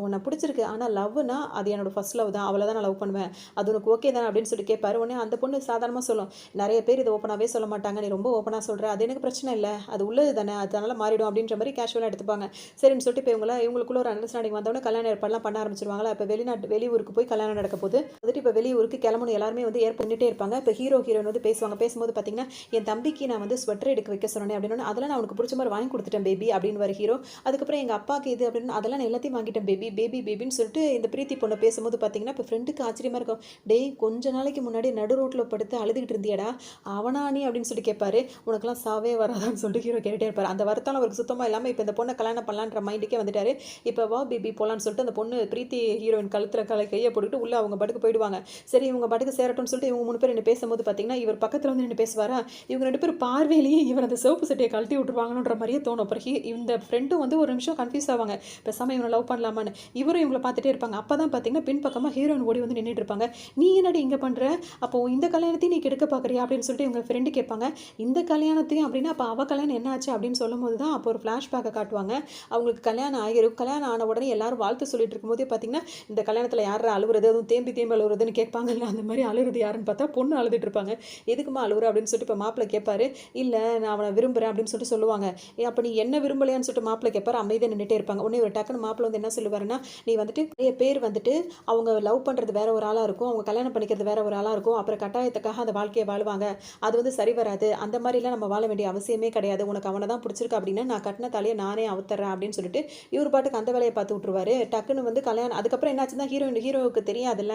உன்னை பிடிச்சிருக்கு, ஆனால் லவ்னா அது என்னோட ஃபர்ஸ்ட் லவ் தான், அவளை தான் நான் லவ் பண்ணுவேன், அது உனக்கு ஓகே தானே அப்படின்னு சொல்லி கேட்பாரு. உடனே அந்த பொண்ணு சாதாரணமாக சொல்லும், நிறைய பேர் இதை ஓப்பனாகவே சொல்ல மாட்டாங்க, நீ ரொம்ப ஓப்பனாக சொல்கிற, சொல்கிற, அது எனக்கு பிரச்சனை இல்லை, அது உள்ளது தானே, அதனால மாறிடும் அப்படின்ற மாதிரி கேஷுவலாக எடுத்துப்பாங்க. சரின்னு சொல்லிட்டு இப்போ இவங்களுக்குள்ள ஒரு அண்டர்ஸ்டாண்டிங் வந்தோடனே கல்யாண ஏற்பாடுலாம் பண்ண ஆரம்பிச்சிருவாங்களா. இப்போ வெளியூருக்கு போய் கல்யாணம் நடக்க போது வந்துட்டு இப்போ வெளியூருக்கு கிளம்பணும் எல்லாருமே வந்து பண்ணிட்டே இருப்பாங்க. இப்போ ஹீரோயின் வந்து பேசுவாங்க. பேசும்போது பார்த்தீங்கன்னா என் தம்பிக்கு நான் வந்து ஸ்வெட்டர் எடுக்க வைக்க சொன்னேன் அப்படின்னு, அதெல்லாம் நான் உனக்கு பிடிச்ச மாதிரி வாங்கி கொடுத்துட்டேன் பேபி அப்படின்னு வர ஹீரோ. அதுக்கப்புறம் எங்கள் அப்பாவுக்கு இது அப்படின்னு, அதெல்லாம் நான் எல்லாத்தையும் வாங்கிட்டேன் பேபி பேபி பேபின்னு சொல்லிட்டு இந்த பிரீத்தி பொண்ணை பேசும்போது பார்த்தீங்கன்னா இப்போ ஃப்ரெண்டுக்கு ஆச்சரியமாக இருக்கும். டேய் கொஞ்ச நாளைக்கு முன்னாடி நடு ரோட்டில் படுத்து அழுதுகிட்டு இருந்தியடா, அவனா நீ அப்படின்னு சொல்லி கேட்பாரு. உனக்குலாம் சாவே வராதான்னு சொல்லிட்டு ஹீரோ கேட்டுட்டே இருப்பார். அந்த வருத்தம் அவருக்கு சுத்தமாக இல்லாமல் இப்போ இந்த பொண்ணை கல்யாணம் பண்ணலான்ற மைண்டுக்கே வந்துட்டாரு. இப்போ வா பேபி போகலான்னு சொல்லிட்டு அந்த பொண்ணு பிரீத்தி ஹீரோயின் கழுத்தில் கையை போட்டுக்கிட்டு உள்ளே அவங்க படுக்கு போயிடுவாங்க. சரி இவங்க படுக்கு சேரட்டும்னு சொல்லிட்டு இவங்க 3 பேர் என்ன பேசும்போது பார்த்தீங்கன்னா இவர் பக்கத்தில் வந்து நின்று பேசுவாரா. இவங்க 2 பேர் பார்வையிலேயே இவர் அந்த சிவப்பு சட்டையை கழட்டி விட்டுருவாங்கன்ற மாதிரியே தோணும். அப்புறம் இந்த ஃப்ரெண்டும் வந்து ஒரு நிமிஷம் கன்ஃபியூஸ் ஆவாங்க. பேசாமல் இவனை லவ் பண்ணலாமான்னு. இவரும் இவங்களை பார்த்துட்டே இருப்பாங்க. அப்போ தான் பார்த்தீங்கன்னா பின்பக்கமாக ஹீரோயின் ஓடி வந்து நின்றுட்டு இருப்பாங்க. நீ என்னடி இங்கே பண்ணுற, அப்போ இந்த கல்யாணத்தையும் நீ கெடுக்க பார்க்குறியா அப்படின்னு சொல்லிட்டு இவங்க ஃப்ரெண்டு கேட்பாங்க. இந்த கல்யாணத்தையும் அப்படின்னா அப்போ அவள் கல்யாணம் என்ன ஆச்சு அப்படின்னு சொல்லும் போது தான் அப்போ ஒரு ஃப்ளாஷ்பேக்கை காட்டுவாங்க. அவங்களுக்கு கல்யாணம் ஆகிரும். கல்யாணம் ஆன உடனே எல்லாரும் வாழ்த்து சொல்லிட்டு இருக்கும்போதே பார்த்தீங்கன்னா இந்த கல்யாணத்தில் யாரை அழுகுறது, அதுவும் தேம்பி அழுகுறதுன்னு கேட்பாங்கல்ல, அந்த மாதிரி அழுகுறது யாருன்னு பார்த்தா பொண்ணு அழுதுட்டு இருப்பாங்க. எதுக்குமா அழுகுற அப்படின்னு சொல்லிட்டு இப்போ மாப்பிள்ளை கேட்பாரு. இல்லை நான் அவனை விரும்புகிறேன் அப்படின்னு சொல்லிட்டு சொல்லுவாங்க. அப்போ நீ என்ன விரும்பலையான்னு சொல்லிட்டு மாப்பிள்ளை கேட்பாரு. அமைதியாக நின்றுட்டே இருப்பாங்க. உடனே ஒரு டக்குன்னு மாப்பிள்ளை வந்து என்ன சொல்லுவாருன்னா, நீ வந்துட்டு நிறைய பேர் வந்துட்டு அவங்க லவ் பண்ணுறது வேற ஒரு ஆளாக இருக்கும், அவங்க கல்யாணம் பண்ணிக்கிறது வேற ஒரு ஆளாக இருக்கும், அப்புறம் கட்டாயத்துக்காக அந்த வாழ்க்கையை வாழ்வாங்க, அது வந்து சரி வராது, அந்த மாதிரிலாம் நம்ம வாழ வேண்டிய அவசியமே கிடையாது, உனக்கு அவனை தான் பிடிச்சிருக்கு அப்படின்னா நான் கட்டின தாலியை நானே அவுத்துறேன் அப்படின்னு சொல்லிட்டு இவர் பாட்டுக்கு அந்த வேலையை பார்த்து விட்டுருவாரு. டக்குன்னு வந்து கல்யாணம் அதுக்கப்புறம் என்னாச்சுன்னா ஹீரோவுக்கு தெரியாதுல்ல.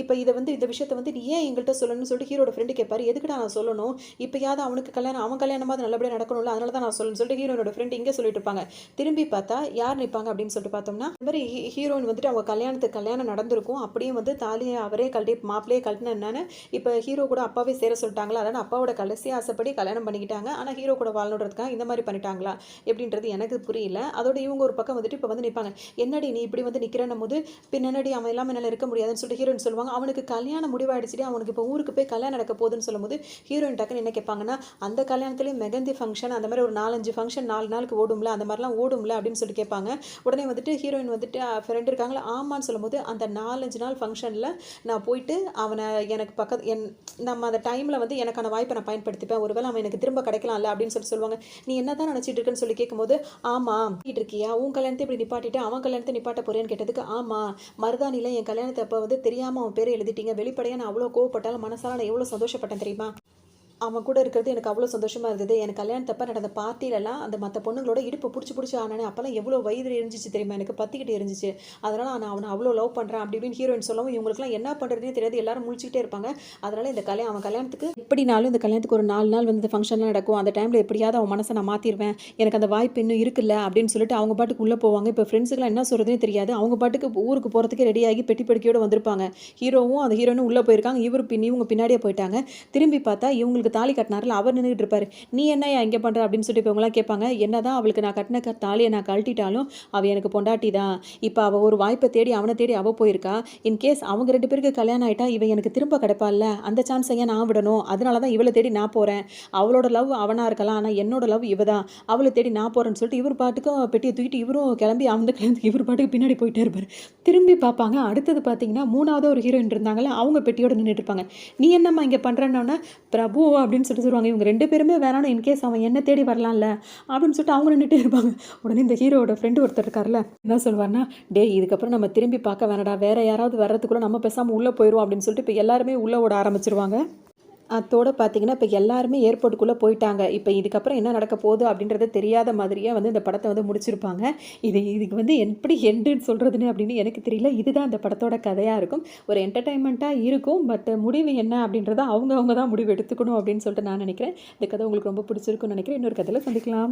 இப்போ இந்த விஷயத்தை வந்து நீ ஏன் எங்கள்கிட்ட சொல்லணும்னு சொல்லிட்டு ஹீரோட ஃப்ரெண்டு கேட்பாரு. எதுக்குடா நான் சொல்லணும், இப்போயாவது அவனுக்கு கல்யாணம் அவன் கல்யாணமாவது நல்லபடியாக நடக்கணும்ல, அதனால தான் நான் சொல்லணும்னு சொல்லிட்டு ஹீரோனோட ஃப்ரெண்டு இங்கே சொல்லிட்டு இருப்பாங்க. திரும்பி பார்த்தா யார் நிற்பாங்க அப்படின்னு சொல்லிட்டு பார்த்தோம்னா இந்த மாதிரி ஹீரோயின் வந்துட்டு அவங்க கல்யாணம் நடந்திருக்கும். அப்படியே வந்து தாலியை அவரே மாப்பிள்ளையே கழட்டினேன்னு இப்போ ஹீரோ கூட அப்பாவே சேர சொல்லிட்டாங்களா, அதாவது அப்பாவோட கடைசி ஆசைப்படி கல்யாணம் பண்ணிக்கிட்டாங்க. ஆனால் ஹீரோ கூட வாழணுன்றதுக்காக இந்த மாதிரி பண்ணிட்டாங்களா எப்படின்றது எனக்கு புரியல. அதோட இவங்க ஒரு பக்கம் வந்துட்டு இப்போ வந்து நிற்பாங்க. என்னடி நீ இப்படி வந்து நிற்கிறேன்னும் போது பின்னடி அவன் இல்லாமல் என்னால் இருக்க முடியாதுன்னு சொல்லிட்டு ஹீரோயின் சொல்லுவாங்க. அவனுக்கு கல்யாணம் முடிவாயிடுச்சுட்டு அவனுக்கு இப்போ ஊருக்கு போய் கல்யாணம் நடக்க போகுதுன்னு சொல்லும்போது ஹீரோயின் டக்குன்னு என்ன கேட்பாங்கன்னா, அந்த கல்யாணத்துலேயும் மெகந்தி ஃபங்க்ஷன் அந்த மாதிரி ஒரு 4-5 ஃபங்க்ஷன் 4 நாளுக்கு ஓடும்ல, அந்த மாதிரிலாம் ஓடும்ல அப்படின்னு சொல்லி கேட்பாங்க. உடனே வந்துட்டு ஹீரோயின் வந்துட்டு ஃப்ரெண்ட் இருக்காங்களா ஆமான்னு சொல்லும்போது அந்த 4-5 நாள் ஃபங்க்ஷனில் நான் போயிட்டு அவனை எனக்கு நம்ம அந்த டைமில் வந்து எனக்கான வாய்ப்பை நான் பயன்படுத்திப்பேன், ஒருவேளை அவன் எனக்கு திரும்ப கிடைக்கலாம்ல அப்படின்னு சொல்லுவாங்க. நீ என்ன தான் நினச்சிட்டு இருக்குன்னு சொல்லி கேட்கும்போது, ஆமாம் இருக்கியா உன் கல்யாணத்தை இப்படி நிப்பாட்டிட்டு அவன் கல்யாணத்தை நிப்பாட்ட போறேன்னு கேட்டதுக்கு, ஆமாம் மருதானியில் என் கல்யாணத்தை அப்போ வந்து தெரியாமல் அவன் பேரை எழுதிட்டீங்க, வெளிப்படையாக நான் அவ்வளோ கோவப்பட்டாலும் மனசால நான் எவ்வளோ சந்தோஷப்பட்டேன் தெரியுமா, அவன் கூட இருக்கிறது எனக்கு அவ்வளோ சந்தோஷமாக இருந்தது. எனக்கு கல்யாணத்தப்ப நடந்த பார்ட்டிலலாம் அந்த மற்ற பொண்ணுங்களோட இடுப்பு பிடிச்சி ஆனானே அப்போல்லாம் எவ்வளோ வயிறு எரிஞ்சிச்சு தெரியுமா, எனக்கு பற்றிக்கிட்டு இருந்துச்சு, அதனால் நான் அவனை அவ்வளோ லவ் பண்ணுறேன் அப்படி இப்படின்னு ஹீரோயின் சொல்லவும் இவங்களுக்குலாம் என்ன பண்ணுறதுனே தெரியாது, எல்லாரும் முழிச்சிக்கிட்டே இருப்பாங்க. அதனால் அவன் கல்யாணத்துக்கு எப்படினாலும் இந்த கல்யாணத்துக்கு ஒரு 4 நாள் வந்து இந்த ஃபங்க்ஷன்லாம் நடக்கும், அந்த டைமில் எப்படியாவது அவன் மனசை நான் மாற்றிடுவேன், எனக்கு அந்த வாய்ப்பு இன்னும் இருக்குல்ல அப்படின்னு சொல்லிட்டு அவங்க பாட்டுக்கு உள்ளே போவாங்க. இப்போ ஃப்ரெண்ட்ஸுக்குலாம் என்ன சொல்கிறதுனே தெரியாது, அவங்க பாட்டுக்கு ஊருக்கு போகிறதுக்கு ரெடியாகி பெட்டி படுக்கையோடு வந்திருப்பாங்க. ஹீரோவும் அந்த ஹீரோனும் உள்ளே போயிருக்காங்க, இவங்க பின்னாடியே போயிட்டாங்க. திரும்பி பார்த்தா இவங்களுக்கு தாலி கட்டினாரில் அவர் நின்றுட்டு இருப்பாரு. நீ என்னையா இங்கே பண்ணுற அப்படின்னு சொல்லிட்டு இவங்களாம் கேட்பாங்க. என்னதான் அவளுக்கு நான் கட்டின தாலியை நான் கழட்டிட்டாலும் அவள் எனக்கு பொண்டாட்டி தான், இப்போ அவள் ஒரு வாய்ப்பை தேடி அவனை தேடி அவள் போயிருக்கா, இன்கேஸ் அவங்க 2 பேருக்கு கல்யாணம் ஆகிட்டா இவன் எனக்கு திரும்ப கிடைப்பாள்ல, அந்த சான்ஸை ஏன் நான் விடணும், அதனால தான் இவளை தேடி நான் போகிறேன், அவளோட லவ் அவனாக இருக்கலாம் ஆனால் என்னோட லவ் இவ தான், அவளை தேடி நான் போகிறேன்னு சொல்லிட்டு இவர் பாட்டுக்கும் பெட்டியை தூக்கிட்டு இவரும் கிளம்பி அந்த கல்யாணத்துக்கு இவர் பாட்டுக்கு பின்னாடி போயிட்டே இருப்பார். திரும்பி பார்ப்பாங்க. அடுத்தது பார்த்தீங்கன்னா 3வது ஒரு ஹீரோயின் இருந்தாங்களே அவங்க பெட்டியோடு நின்றுட்டு இருப்பாங்க. நீ என்னம்மா இங்கே பண்ணுறேன்னா பிரபு அப்படின்னு சொல்லிட்டு சொல்லுவாங்க. இவங்க 2 பேருமே வேணாலும் இன்கேஸ் அவன் என்ன தேடி வரலாம்ல அப்படின்னு சொல்லிட்டு அவங்க நின்றுட்டே இருப்பாங்க. உடனே இந்த ஹீரோட ஃப்ரெண்டு ஒருத்தர் இருக்கார்ல என்ன சொல்வார்னா, டே இதுக்கப்புறம் நம்ம திரும்பி பார்க்க வேணடா, வேற யாராவது வர்றதுக்குள்ள நம்ம பேசாமல் உள்ளே போயிடுவோம் அப்படின்னு சொல்லிட்டு இப்போ எல்லாருமே உள்ளே ஓட ஆரம்பிச்சிருவாங்க. அதோடு பார்த்தீங்கன்னா இப்போ எல்லாருமே ஏர்போர்ட்டுக்குள்ளே போயிட்டாங்க. இப்போ இதுக்கப்புறம் என்ன நடக்க போகுது அப்படின்றது தெரியாத மாதிரியே வந்து இந்த படத்தை வந்து முடிச்சிருப்பாங்க. இதுக்கு வந்து எப்படி எண்டுன்னு சொல்கிறதுன்னு அப்படின்னு எனக்கு தெரியல. இதுதான் அந்த படத்தோட கதையாக இருக்கும். ஒரு என்டர்டைன்மெண்ட்டாக இருக்கும். பட் முடிவு என்ன அப்படின்றத அவங்க தான் முடிவு எடுத்துக்கணும் அப்படின்னு சொல்லிட்டு நான் நினைக்கிறேன். இந்த கதை உங்களுக்கு ரொம்ப பிடிச்சிருக்குன்னு நினைக்கிறேன். இன்னொரு கதையில் சந்திக்கலாம்.